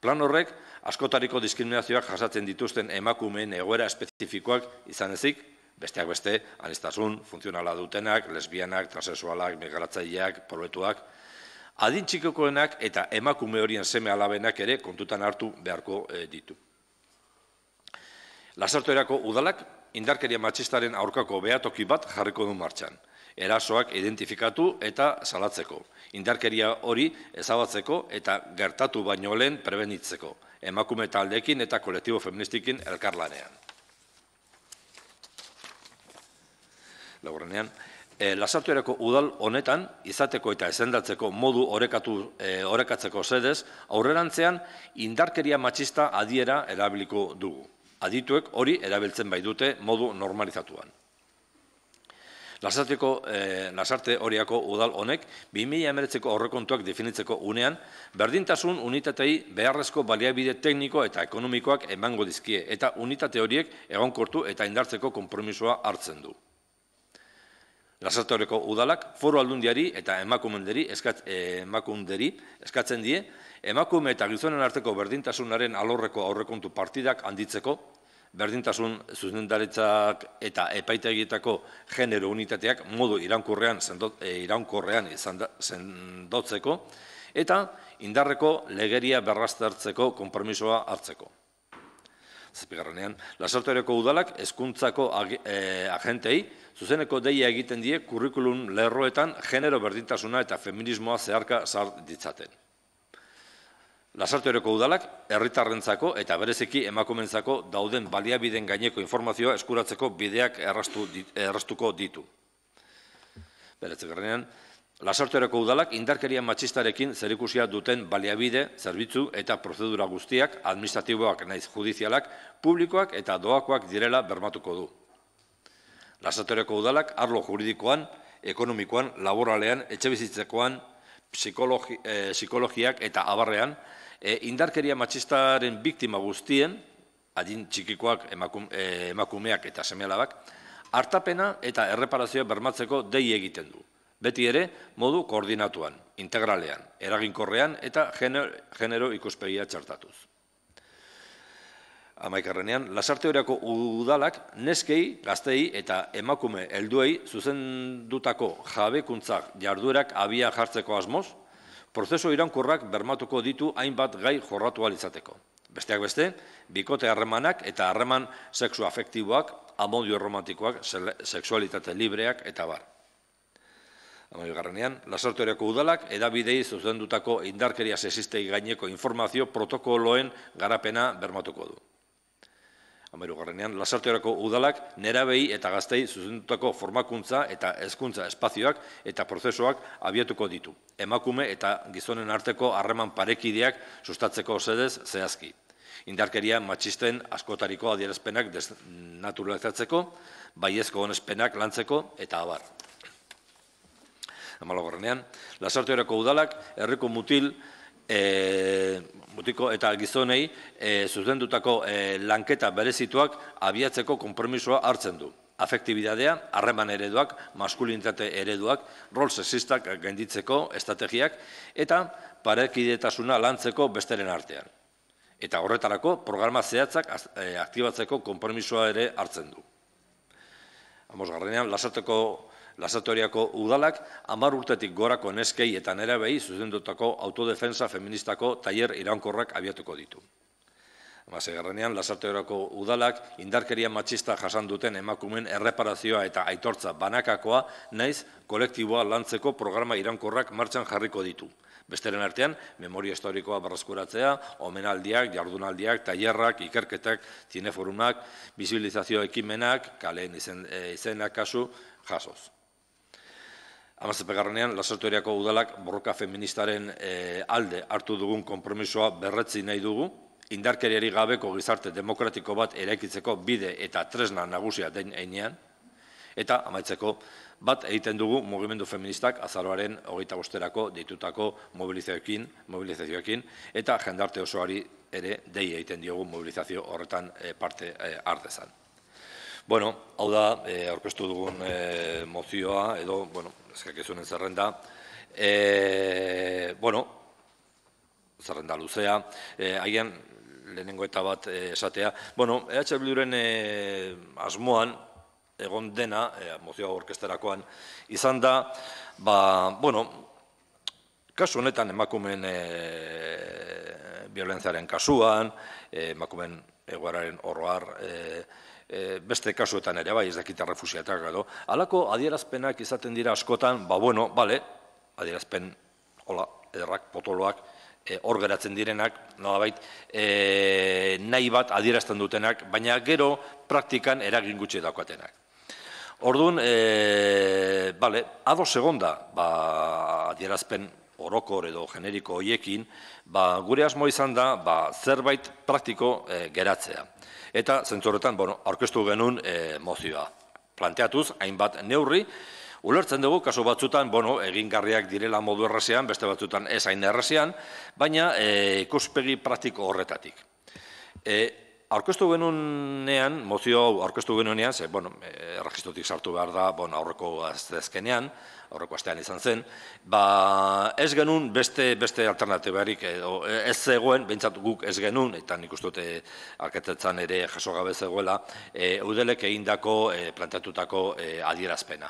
Plan horrek askotariko diskriminazioak jasatzen dituzten emakumeen egoera espezifikoak izan ezik, besteak beste, aniztasun, funtzionala dutenak, lesbianak, transexualak, migratzaileak, probetuak, adin txikokoenak eta emakume horien seme alabenak ere kontutan hartu beharko ditu. Lasarte-Oirako udalak indarkeria matxistaren aurkako behatoki bat jarriko du martxan. Erasoak identifikatu eta salatzeko. Indarkeria hori ezabatzeko eta gertatu baino lehen prebenitzeko. Emakume taldeekin eta kolektibo feministikin elkarlanean. Laurrenean, Lasarte-Oirako udal honetan izateko eta ezendatzeko modu orekatzeko zedez, aurrerantzean indarkeria matxista adiera erabiliko dugu. Adituek hori erabiltzen bai dute modu normalizatuan. Lasarte-Oirako udal honek 2019ko aurrekontuak definitzeko unean, berdintasun unitatei beharrezko baliabide tekniko eta ekonomikoak emango dizkie eta unitate horiek egonkortu eta indartzeko konpromisoa hartzen du. Lasarte-Oirako udalak foru aldundiari eta emakunderi eskatzen die, emakume eta gizonen arteko berdintasunaren alorreko aurrekontu partidak handitzeko, berdintasun zuzendaritzak eta epaitegietako genero unitateak modu iraunkorrean sendotzeko, eta indarreko legeria berraztertzeko konpromisoa hartzeko. Zazpigarrenean, Lasarte-Oirako udalak hezkuntzako agentei zuzeneko deia egiten die kurrikulum lerroetan genero berdintasuna eta feminismoa zeharka sar ditzaten. Lasarte-Oirako udalak herritarrentzako eta bereziki emakumeentzako dauden baliabideen gaineko informazioa eskuratzeko bideak erraztuko ditu. Beratzegarrenean, Lasarte-Oirako udalak indarkeria matxistarekin zerikusia duten baliabide, zerbitzu eta prozedura guztiak, administratiboak naiz judizialak, publikoak eta doakoak direla bermatuko du. Lasarte-Oirako udalak arlo juridikoan, ekonomikoan, laboralean, etxebizitzekoan, psikologiak eta abarrean, indarkeria matxistaren biktima guztien, adin txikikoak, emakumeak eta seme-alabak, hartapena eta erreparazioa bermatzeko dei egiten du. Beti ere, modu koordinatuan, integralean, eraginkorrean eta genero ikuspegia txartatuz. Amaikarrenean, Lasarte-Oirako udalak neskei, gaztei eta emakume helduei zuzendutako jabekuntzak jarduerak abia jartzeko asmoz, prozesu iraunkorrak bermatuko ditu hainbat gai jorratu ahal izateko. Besteak beste, bikote harremanak eta harreman sexu-afektiboak, amodio romantikoak, sexualitate libreak eta bar. Amaigarrenean, Lasarte-Oirako udalak edabidei zuzendutako indarkeria sexistei gaineko informazio protokoloen garapena bermatuko du. Amairugarrenean, Lasarte-Oirako udalak nerabei eta gaztei zuzendutako formakuntza eta hezkuntza espazioak eta prozesuak abiatuko ditu. Emakume eta gizonen arteko harreman parekideak sustatzeko zedez zehazki. Indarkeria matxisten askotariko adierazpenak desnaturalizatzeko, baiezko onespenak lantzeko eta abar. Amairugarrenean, Lasarte-Oirako udalak herriko mutiko eta gizonei zuzendutako lanketa berezituak abiatzeko konpromisoa hartzen du. Afektibidadea, harreman ereduak, maskulinitate ereduak, rol sexistak gainditzeko estrategiak eta parekidetasuna lantzeko besteren artean. Eta horretarako programa zehatzak aktibatzeko konpromisoa ere hartzen du. Amosgarrenean, Lasarteoriako udalak 10 urtetik gorako neskei eta nerabei zuzendutako autodefensa feministako tailer iraunkorrak abiatuko ditu. Hamaseigarrenean, Lasarteoriako udalak indarkeria matxista jasan duten emakumeen erreparazioa eta aitortza banakakoa naiz kolektiboa lantzeko programa iraunkorrak martxan jarriko ditu. Besteren artean, memoria historikoa berreskuratzea, omenaldiak, jardunaldiak, tailerrak, ikerketak, zineforumak, bisibilizazio ekimenak, kaleen izenak kasu jasoz. 17garrenean, Lasarteoriako udalak borroka feministaren alde hartu dugun konpromisoa berretzi nahi dugu, indarkeriari gabeko gizarte demokratiko bat eraikitzeko bide eta tresna nagusia den heinean, eta amaitzeko bat egiten dugu mugimendu feministak azaroaren 25erako deitutako mobilizazioekin eta jendarte osoari ere dei egiten diogu mobilizazio horretan parte hartezan. Bueno, hau da, aurkeztu dugun mozioa, edo, eskakizunen zerrenda. Zerrenda luzea, haien lehenengo eta bat esatea. EH Bilduren asmoan, egon dena, mozioa orkesterakoan, izan da, kasu honetan emakumeen violentziaren kasuan, emakumeen egoeraren oroar, beste kasuetan ere, ez dakita refusiatak edo, halako adierazpenak izaten dira askotan, adierazpen, ederrak, potoloak, hor geratzen direnak, nolabait, nahi bat adierazten dutenak, baina gero praktikan eragin gutxi daukatenak. Orduan, ados egonda, adierazpen orokor edo generiko hoiekin, gure asmo izan da zerbait praktiko geratzea. Eta zentzu horretan, aurkeztu genuen mozioa. Planteatuz, hainbat neurri, ulertzen dugu, kasu batzutan, egingarriak direla modu errazean, beste batzutan ez hain errazean, baina ikuspegi praktiko horretatik. Aurkeztu genuenean, mozio hau aurkeztu genuenean, erregistrotik sartu behar da, aurreko azkenean, aurreko astean izan zen, ez genuen beste alternatibarik, ez zegoen, behintzat guk ez genuen, eta nik uste dute arketetzan ere jaso gabe zegoela, eudelek egindako planteatutako adierazpena.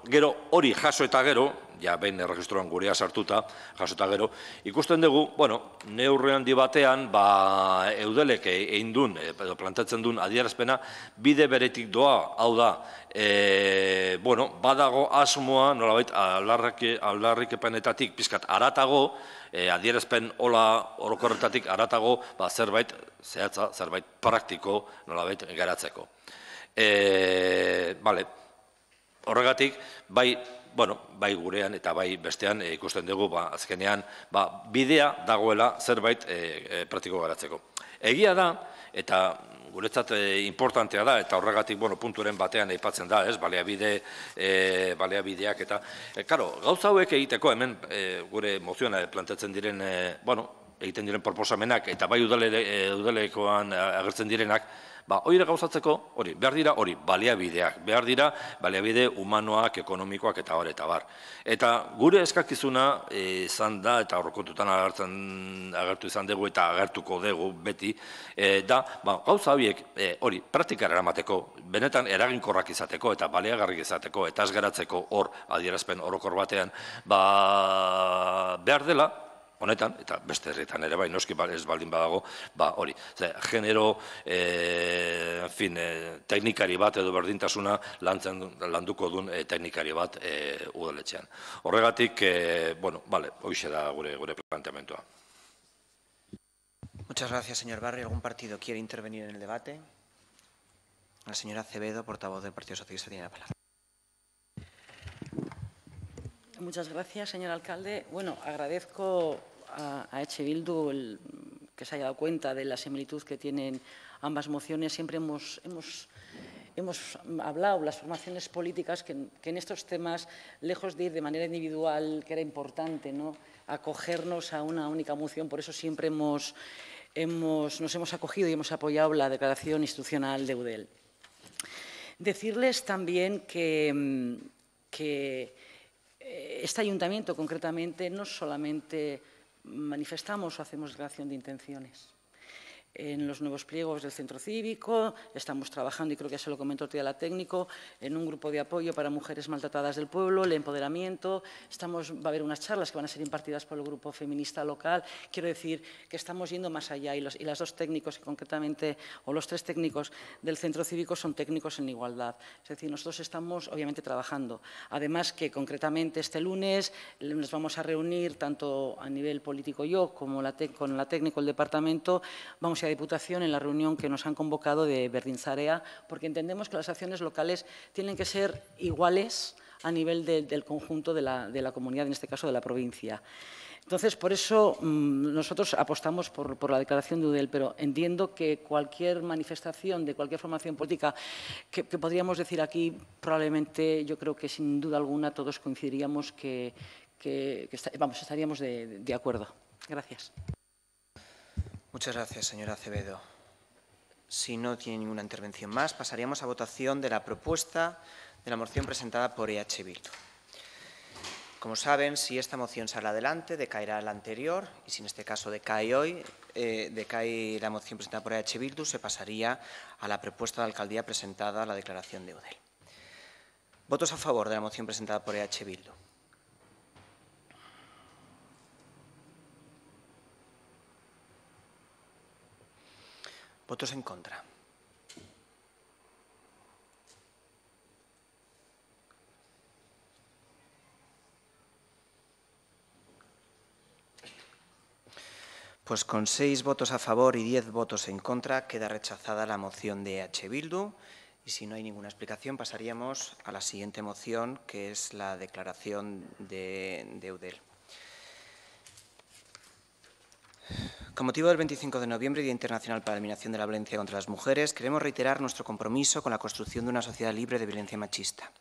Gero hori jaso eta gero, behin erregistroan gurea sartuta, jaso eta gero, ikusten dugu, neurri handi batean, eudelek egin duen, edo plantatzen duen adierazpena, bide beretik doa, hau da, badago asmoa, nolabait, aldarrikepenetatik pizkat aratago, adierazpen orokorretatik aratago, zerbait zehatza, zerbait praktiko, nolabait, geratzeko. Horregatik, bai gurean eta bai bestean ikusten dugu azkenean bidea dagoela zerbait praktiko garatzeko. Egia da, eta guretzat importantea da, eta horregatik punturen batean aipatzen da, baliabideak eta, gauza hauek egiteko hemen gure mozioan planteatzen diren, egiten diren proposamenak eta bai udalekoan agertzen direnak, hori gauzatzeko, behar dira baliabideak, behar dira baliabide humanoak, ekonomikoak eta hor eta bar. Eta gure eskakizuna izan da, eta horrekontutan agertu izan dugu eta agertuko dugu beti, da gauza horiek praktikara eramateko, benetan eraginkorrak izateko eta baliagarrik izateko eta ez geratzeko hor adierazpen orokor batean, behar dela, honetan, eta beste herrietan ere bai, noski ez baldin badago, hori. Genero, teknikari bat edo berdintasuna landuko duen teknikari bat udaletxean. Horregatik, hoxe da gure planteamentua. Muchas gracias, señor Barrio. ¿Algún partido quiere intervenir en el debate? La señora Acevedo, portavoz del Partido Socialista, tiene la palabra. Muchas gracias, señor alcalde. Agradezco a EH Bildu que se haya dado cuenta de la similitud que tienen ambas mociones. Siempre hemos hablado, las formaciones políticas, que en estos temas, lejos de ir de manera individual, que era importante, ¿no?, acogernos a una única moción. Por eso siempre nos hemos acogido y hemos apoyado la declaración institucional de Eudel. Decirles también que este ayuntamiento, concretamente, no solamente manifestamos o hacemos declaración de intenciones. En los nuevos pliegos del centro cívico estamos trabajando, y creo que ya se lo comentó otro día la técnico, en un grupo de apoyo para mujeres maltratadas del pueblo, el empoderamiento. Va a haber unas charlas que van a ser impartidas por el grupo feminista local. Quiero decir que estamos yendo más allá y las dos técnicos, concretamente, o los tres técnicos del centro cívico son técnicos en igualdad. Es decir, nosotros estamos obviamente trabajando. Además que concretamente este lunes nos vamos a reunir tanto a nivel político yo como con la técnico del departamento. Vamos a Diputación en la reunión que nos han convocado de Berdinzarea, porque entendemos que las acciones locales tienen que ser iguales a nivel del conjunto de la comunidad, en este caso de la provincia. Entonces, por eso nosotros apostamos por la declaración de UDEL, pero entiendo que cualquier manifestación de cualquier formación política que podríamos decir aquí, probablemente yo creo que sin duda alguna todos coincidiríamos que estaríamos de acuerdo. Gracias. Muchas gracias, señora Acevedo. Si no tiene ninguna intervención más, pasaríamos a votación de la propuesta de la moción presentada por EH Bildu. Como saben, si esta moción sale adelante, decaerá la anterior, y si en este caso decae hoy, decae la moción presentada por EH Bildu, se pasaría a la propuesta de alcaldía presentada a la declaración de UDEL. ¿Votos a favor de la moción presentada por EH Bildu? ¿Votos en contra? Pues con 6 votos a favor y 10 votos en contra queda rechazada la moción de EH Bildu. Y si no hay ninguna explicación, pasaríamos a la siguiente moción, que es la declaración de UDEL. Con motivo del 25 de noviembre, Día Internacional para la Eliminación de la Violencia contra las Mujeres, queremos reiterar nuestro compromiso con la construcción de una sociedad libre de violencia machista.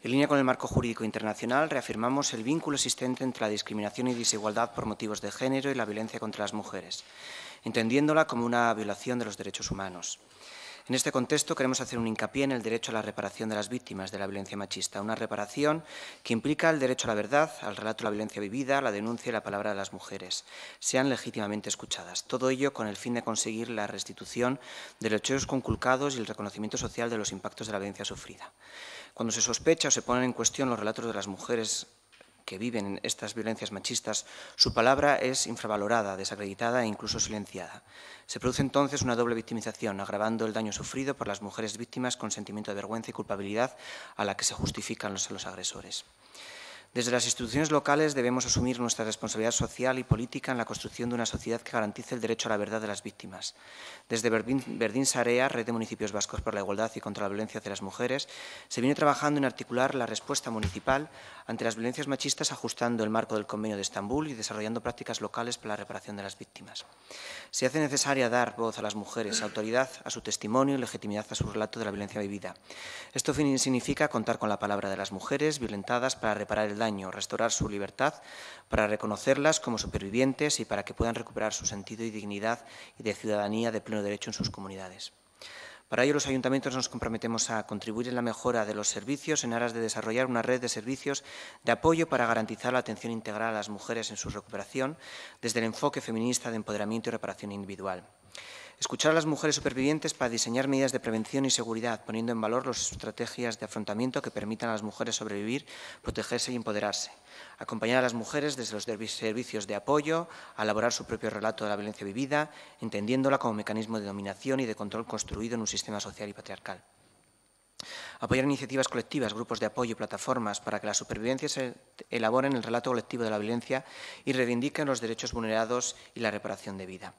En línea con el marco jurídico internacional, reafirmamos el vínculo existente entre la discriminación y desigualdad por motivos de género y la violencia contra las mujeres, entendiéndola como una violación de los derechos humanos. En este contexto, queremos hacer un hincapié en el derecho a la reparación de las víctimas de la violencia machista, una reparación que implica el derecho a la verdad, al relato de la violencia vivida, a la denuncia y la palabra de las mujeres, sean legítimamente escuchadas. Todo ello con el fin de conseguir la restitución de los hechos conculcados y el reconocimiento social de los impactos de la violencia sufrida. Cuando se sospecha o se ponen en cuestión los relatos de las mujeres que viven estas violencias machistas, su palabra es infravalorada, desacreditada e incluso silenciada. Se produce entonces una doble victimización, agravando el daño sufrido por las mujeres víctimas con sentimiento de vergüenza y culpabilidad a la que se justifican los agresores. Desde las instituciones locales debemos asumir nuestra responsabilidad social y política en la construcción de una sociedad que garantice el derecho a la verdad de las víctimas. Desde Berdinzarea, Red de Municipios Vascos por la Igualdad y contra la Violencia hacia las Mujeres, se viene trabajando en articular la respuesta municipal ante las violencias machistas, ajustando el marco del Convenio de Estambul y desarrollando prácticas locales para la reparación de las víctimas. Se hace necesaria dar voz a las mujeres, autoridad a su testimonio y legitimidad a su relato de la violencia vivida. Esto significa contar con la palabra de las mujeres violentadas para reparar el daño, restaurar su libertad, para reconocerlas como supervivientes y para que puedan recuperar su sentido y dignidad y de ciudadanía de pleno derecho en sus comunidades. Para ello, los ayuntamientos nos comprometemos a contribuir en la mejora de los servicios en aras de desarrollar una red de servicios de apoyo para garantizar la atención integral a las mujeres en su recuperación desde el enfoque feminista de empoderamiento y reparación individual. Escuchar a las mujeres supervivientes para diseñar medidas de prevención y seguridad, poniendo en valor las estrategias de afrontamiento que permitan a las mujeres sobrevivir, protegerse y empoderarse. Acompañar a las mujeres desde los servicios de apoyo, a elaborar su propio relato de la violencia vivida, entendiéndola como mecanismo de dominación y de control construido en un sistema social y patriarcal. Apoyar iniciativas colectivas, grupos de apoyo y plataformas para que las supervivencias elaboren el relato colectivo de la violencia y reivindiquen los derechos vulnerados y la reparación de vida.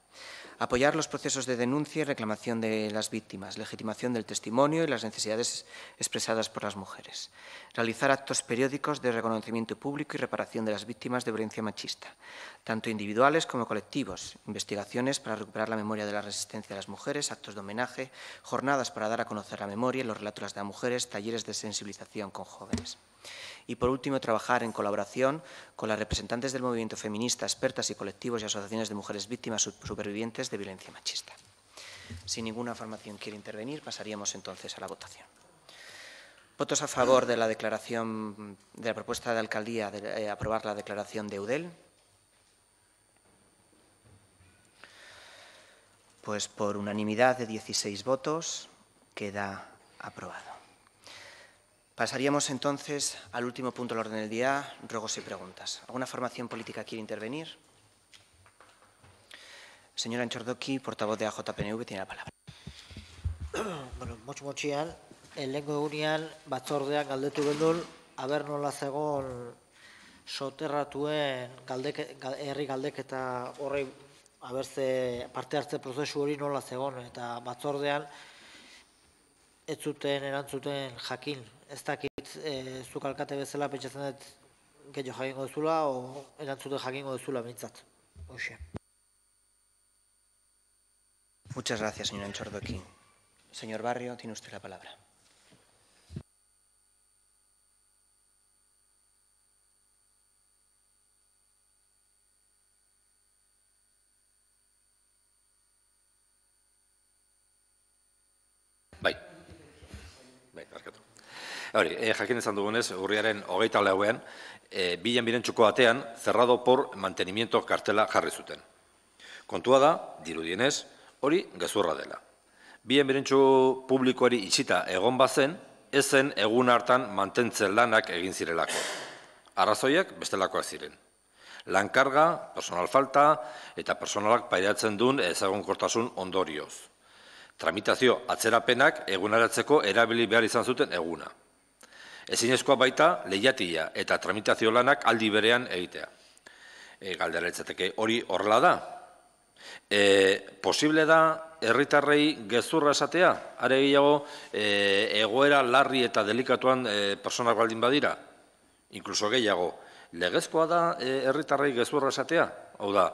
Apoyar los procesos de denuncia y reclamación de las víctimas, legitimación del testimonio y las necesidades expresadas por las mujeres. Realizar actos periódicos de reconocimiento público y reparación de las víctimas de violencia machista, tanto individuales como colectivos. Investigaciones para recuperar la memoria de la resistencia de las mujeres, actos de homenaje, jornadas para dar a conocer la memoria y los relatos de las mujeres, talleres de sensibilización con jóvenes. Y, por último, trabajar en colaboración con las representantes del movimiento feminista, expertas y colectivos y asociaciones de mujeres víctimas supervivientes de violencia machista. Si ninguna formación quiere intervenir, pasaríamos entonces a la votación. ¿Votos a favor de la declaración de la propuesta de alcaldía de aprobar la declaración de UDEL? Pues por unanimidad de 16 votos queda aprobado. Pasaríamos entonces al último punto del orden del día, ruegos y preguntas. ¿Alguna formación política quiere intervenir? Señora Antxordoki, portavoz de AJPNV, tiene la palabra. Bueno, motxian, lehengo egunean batzordean galdetu genuen, aber nola zegoen soterratuen herri galdeketa horrei abertze parte hartze prozesu hori nola zegoen, eta batzordean ez zuten erantzuten jakin. Ez dakit zuk alkate bezala pentsatzen dut gehiago jakingo duzula, o erantzuten jakingo duzula behintzat. Hoxe. Muchas gracias, señora Antxordoki. Señor Barrio, tiene usted la palabra. Barkatu. Jakin izan dugunez, urriaren 24ean, bilen birentxuko batean, cerrado por mantenimiento kartela jarri zuten. Kontua da, dirudienez, hori gezurra dela. Bilen birentxu publikoari itxita egon bazen, ez zen egun hartan mantentzen lanak egin zirelako. Arrazoiak bestelakoak ziren. Lankarga, personal falta eta personalak pairatzen duen ezagonkortasun ondorioz. Tramitazio atzerapenak egunaratzeko erabili behar izan zuten eguna. Ezinezkoa baita lehiatia eta tramitazio lanak aldi berean egitea. Galdera litzateke hori horrela da. Posible da herritarrei gezurra esatea? Are gehiago egoera larri eta delikatuan personak baldin badira? Inkluso gehiago, legezkoa da herritarrei gezurra esatea? Hau da,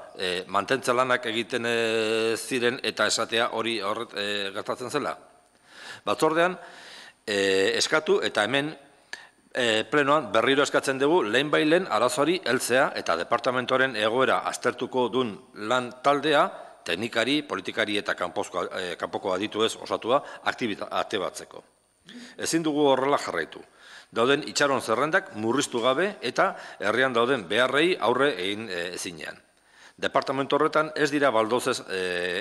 mantentze lanak egiten ziren eta esatea hori gertatzen zela. Batzordean, eskatu eta hemen plenoan berriro eskatzen dugu lehenbailen arazoari heltzea eta departamentoaren egoera aztertuko duen lan taldea, teknikari, politikari eta kanpoko adituez osatua aktibatzeko. Ezin dugu horrela jarraitu. Dauden itxaron zerrendak murriztu gabe eta herrian dauden beharrei aurre egin ezinean. Departamento horretan ez dira baldozez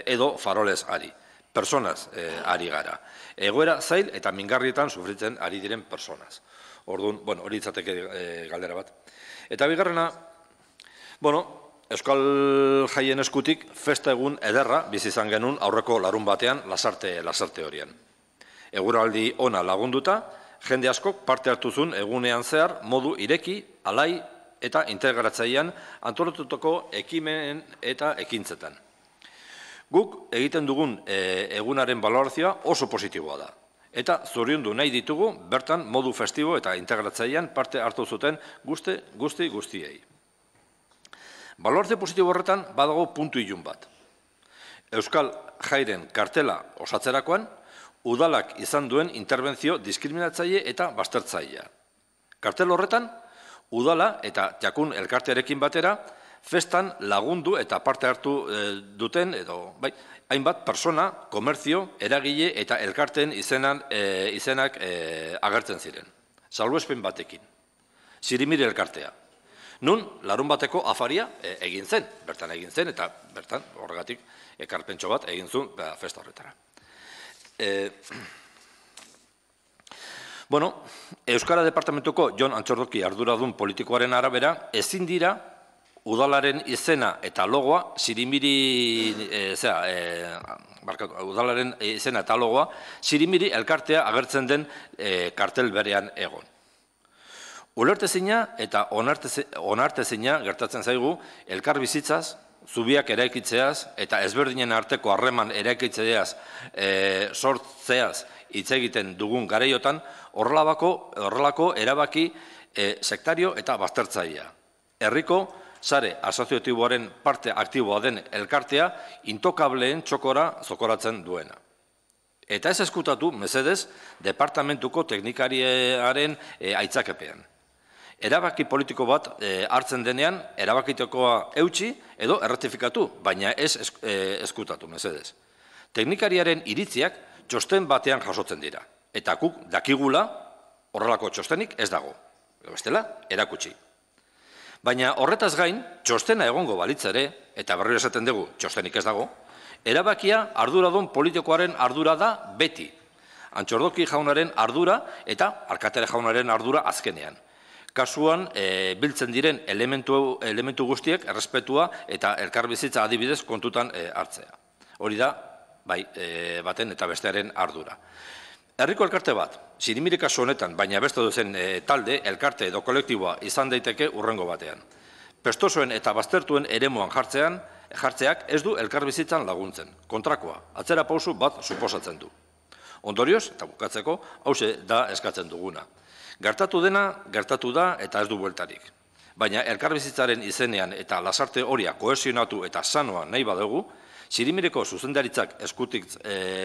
edo farolez ari. Personaz ari gara. Egoera zail eta mingarrietan sufritzen ari diren personaz. Orduan, hori itzateke galdera bat. Eta bigarrena, Euskal Jaien eskutik festa egun ederra bizi izan genuen aurreko larun batean lasarte horian. Eguraldi ona lagunduta, jende askok parte hartu zuen egunean zehar modu ireki, alai eta integratzailean antolatutako ekimen eta ekintzetan. Guk egiten dugun egunaren balorazioa oso positiboa da. Eta zoriondu nahi ditugu bertan modu festibo eta integratzailean parte hartu zuten guztiei. Balorazio positibo horretan badago puntu ilun bat. Euskal Jairen kartela osatzerakoan, udalak izan duen interbentzio diskriminatzaile eta baztertzailea. Kartel horretan, udala eta jakun elkartearekin batera, festan lagundu eta parte hartu duten, hainbat persona, komerzio, eragile eta elkarteen izenak agertzen ziren. Salbuespen batekin. Sirimiri elkartea. Nun, larun bateko afaria egin zen, eta bertan horregatik ekarpentso bat egin zuen festa horretara. Euskara Departamentuko Jon Antxordoki arduradun politikoaren arabera, ezin dira udalaren izena eta logoa, sirimiri elkartea agertzen den kartel berean egon. Ulertezina eta onartezina gertatzen zaigu elkar bizitzaz, zubiak eraikitzeaz eta ezberdinen arteko harreman eraikitzeaz sortzeaz hitz egiten dugun garaiotan horrelako erabaki sektario eta baztertzailea. Herriko sare asoziatiboaren parte aktiboa den elkartea intokableen txokora zokoratzen duena. Eta ez eskutatu, mesedez, departamentuko teknikariaren aitzakepean. Erabaki politiko bat hartzen denean, erabakitekoa eutxi edo erratifikatu, baina ez eskutatu, mesedez. Teknikariaren iritziak txosten batean jasotzen dira. Eta guk dakigula horrelako txostenik ez dago. Bestela, erakutsi. Baina horretaz gain, txostena egongo balitz ere, eta berriro esaten dugu txostenik ez dago, Erabakia arduradun politikoaren ardura da beti. Antxordoki jaunaren ardura eta Alkatere jaunaren ardura azkenean. Kasuan, biltzen diren elementu guztiek errespetua eta elkarbizitza adibidez kontutan hartzea. Hori da, bai, baten eta bestearen ardura. Herriko elkarte bat, Sirimiri kasu honetan, baina beste duzen talde, elkarte edo kolektiboa izan daiteke urrengo batean. Pestosoen eta baztertuen eremuan jartzeak ez du elkarbizitzan laguntzen. Kontrakoa, atzera pausu bat suposatzen du. Ondorioz, eta bukatzeko, hauxe da eskatzen duguna. Gertatu dena, gertatu da eta ez du bueltarik. Baina elkarbizitzaren izenean eta lasarte horia kohesionatu eta sanoa nahi badugu, Sirimireko zuzendaritzak eskutik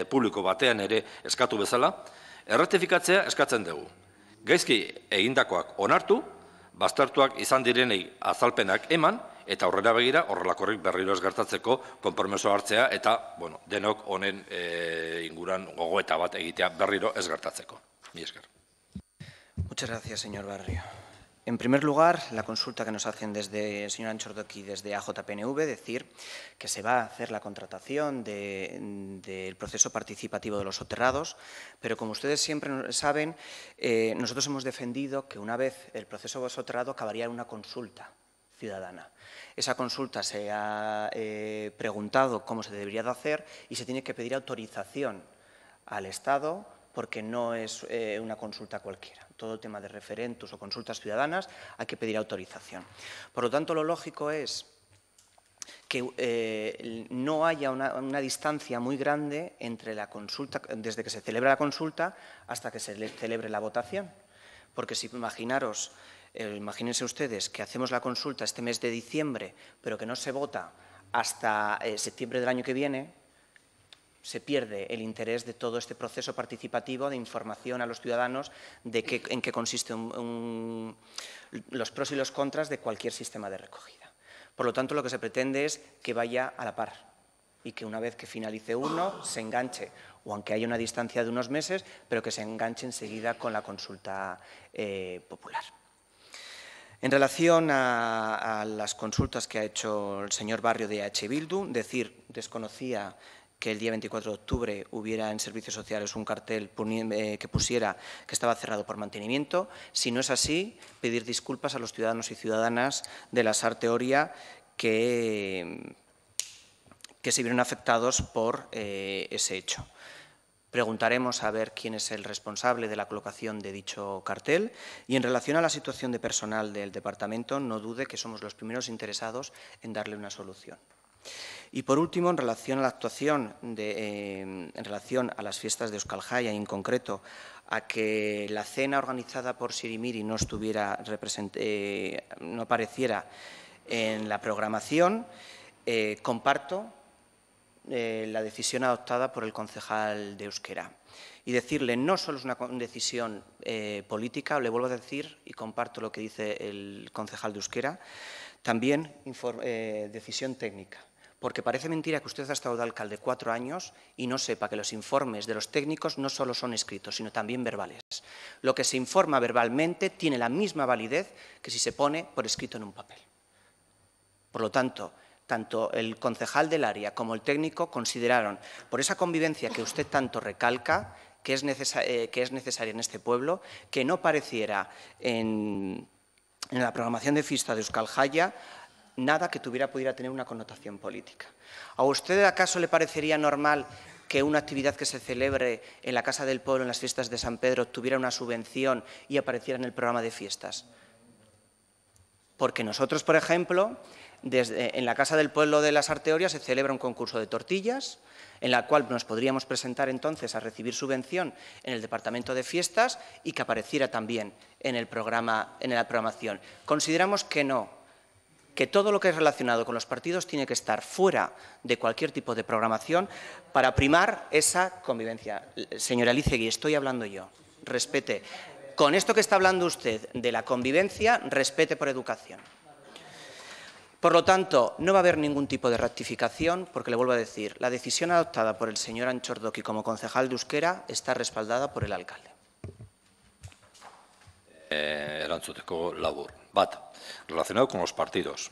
publiko batean ere eskatu bezala, erratifikatzea eskatzen dugu. Gaizki egindakoak onartu, baztertuak izan direnei azalpenak eman, eta aurrera begira horrelakorrik berriro ez gertatzeko konpromiso hartzea eta denok honen inguran gogoeta bat egitea berriro ez gertatzeko. Mila esker. Muchas gracias, señor Barrio. En primer lugar, la consulta que nos hacen desde el señor Antxordoki desde AJPNV, decir que se va a hacer la contratación del proceso participativo de los soterrados, pero como ustedes siempre saben, nosotros hemos defendido que una vez el proceso soterrado acabaría en una consulta ciudadana. Esa consulta se ha preguntado cómo se debería de hacer y se tiene que pedir autorización al Estado porque no es una consulta cualquiera. Todo el tema de referendos o consultas ciudadanas hay que pedir autorización. Por lo tanto, lo lógico es que no haya una distancia muy grande entre la consulta, desde que se celebra la consulta hasta que se celebre la votación. Porque si imagínense ustedes que hacemos la consulta este mes de diciembre, pero que no se vota hasta septiembre del año que viene, se pierde el interés de todo este proceso participativo de información a los ciudadanos de en qué consiste los pros y los contras de cualquier sistema de recogida. Por lo tanto, lo que se pretende es que vaya a la par y que una vez que finalice uno se enganche, o aunque haya una distancia de unos meses, pero que se enganche enseguida con la consulta popular. En relación a las consultas que ha hecho el señor Barrio de EH Bildu, desconocía que el día 24 de octubre hubiera en Servicios Sociales un cartel que pusiera que estaba cerrado por mantenimiento. Si no es así, pedir disculpas a los ciudadanos y ciudadanas de la Sarte Oria que se vieron afectados por ese hecho. Preguntaremos a ver quién es el responsable de la colocación de dicho cartel y en relación a la situación de personal del departamento, no dude que somos los primeros interesados en darle una solución. Y por último, en relación a la actuación, en relación a las fiestas de Euskal Jaya, y en concreto a que la cena organizada por Sirimiri no apareciera en la programación, comparto la decisión adoptada por el concejal de Euskera. Y decirle, no solo es una decisión política, le vuelvo a decir, y comparto lo que dice el concejal de Euskera, también decisión técnica. Porque parece mentira que usted ha estado de alcalde 4 años y no sepa que los informes de los técnicos no solo son escritos, sino también verbales. Lo que se informa verbalmente tiene la misma validez que si se pone por escrito en un papel. Por lo tanto, tanto el concejal del área como el técnico consideraron, por esa convivencia que usted tanto recalca, que es necesaria en este pueblo, que no pareciera en la programación de fiesta de Euskal Jaya nada que pudiera tener una connotación política. ¿A usted acaso le parecería normal que una actividad que se celebre en la Casa del Pueblo, en las fiestas de San Pedro, tuviera una subvención y apareciera en el programa de fiestas? Porque nosotros, por ejemplo, en la Casa del Pueblo de la Sarte Oria se celebra un concurso de tortillas, en la cual nos podríamos presentar entonces a recibir subvención en el Departamento de Fiestas y que apareciera también en la programación. Consideramos que no, que todo lo que es relacionado con los partidos tiene que estar fuera de cualquier tipo de programación para primar esa convivencia. Señora Licegui, estoy hablando yo. Respete. Con esto que está hablando usted de la convivencia, respete por educación. Por lo tanto, no va a haber ningún tipo de rectificación, porque le vuelvo a decir, la decisión adoptada por el señor Antxordoki como concejal de Euskera está respaldada por el alcalde. Erantzuteko labur. Relacionado con los partidos.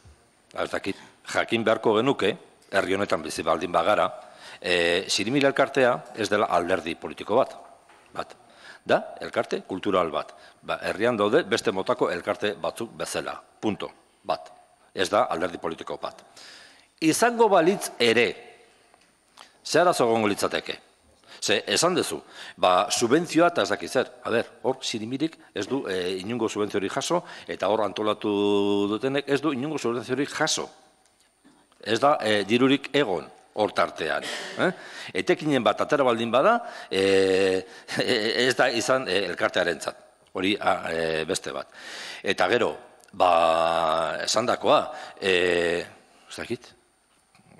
Jakin beharko genuke, herri honetan bizi baldin bagara, Sirimil elkartea ez dela alderdi politiko bat. Da, elkarte kultural bat. Herrian daude beste motako elkarte batzuk bezala. Punto. Bat. Ez da alderdi politiko bat. Izango balitz ere, ze arazo egongo litzateke? Ze, esan dezu, subentzioa eta ez dakiz zer. Hor, Sirimilik ez du inungo subentziorik jaso, eta hor antolatu dutenek ez du inungo subentziorik jaso. Ez da dirurik egon hor tartean. Etekinen bat atera baldin bada, ez da izan elkartearentzat. Hori beste bat. Eta gero, esan dakoa, ez dakit,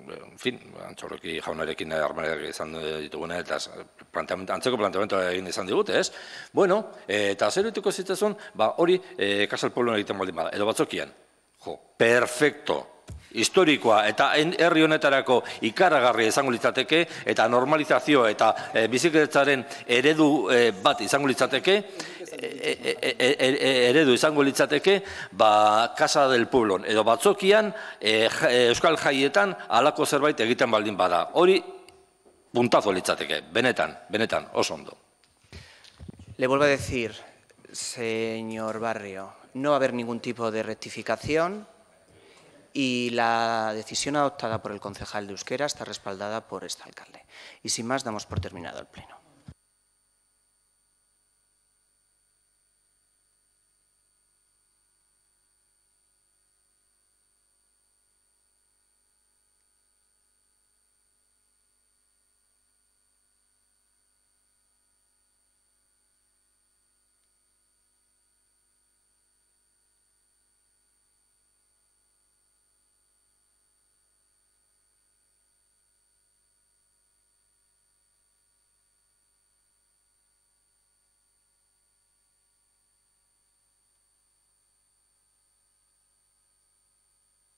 en fin, Antxorroki jaunarekin harmanak izan ditugune, eta antzeko planteamentoa egin izan digute, ez? Bueno, eta zer dituko zitzazun, hori Casa del Pueblo egiten baldin bada, edo batzokian. Perfecto. Historikoa eta herri honetarako ikaragarria izango litzateke, eta normalizazio eta bizikletzaren eredu bat izango litzateke, Casa del Pueblo edo batzokian, Euskal Jaietan, halako zerbait egiten baldin bada. Hori puntazo litzateke, benetan, oso ondo. Le vuelvo a decir, señor Barrio, no va a haber ningún tipo de rectificación y la decisión adoptada por el concejal de Euskera está respaldada por este alcalde. Y sin más, damos por terminado el pleno.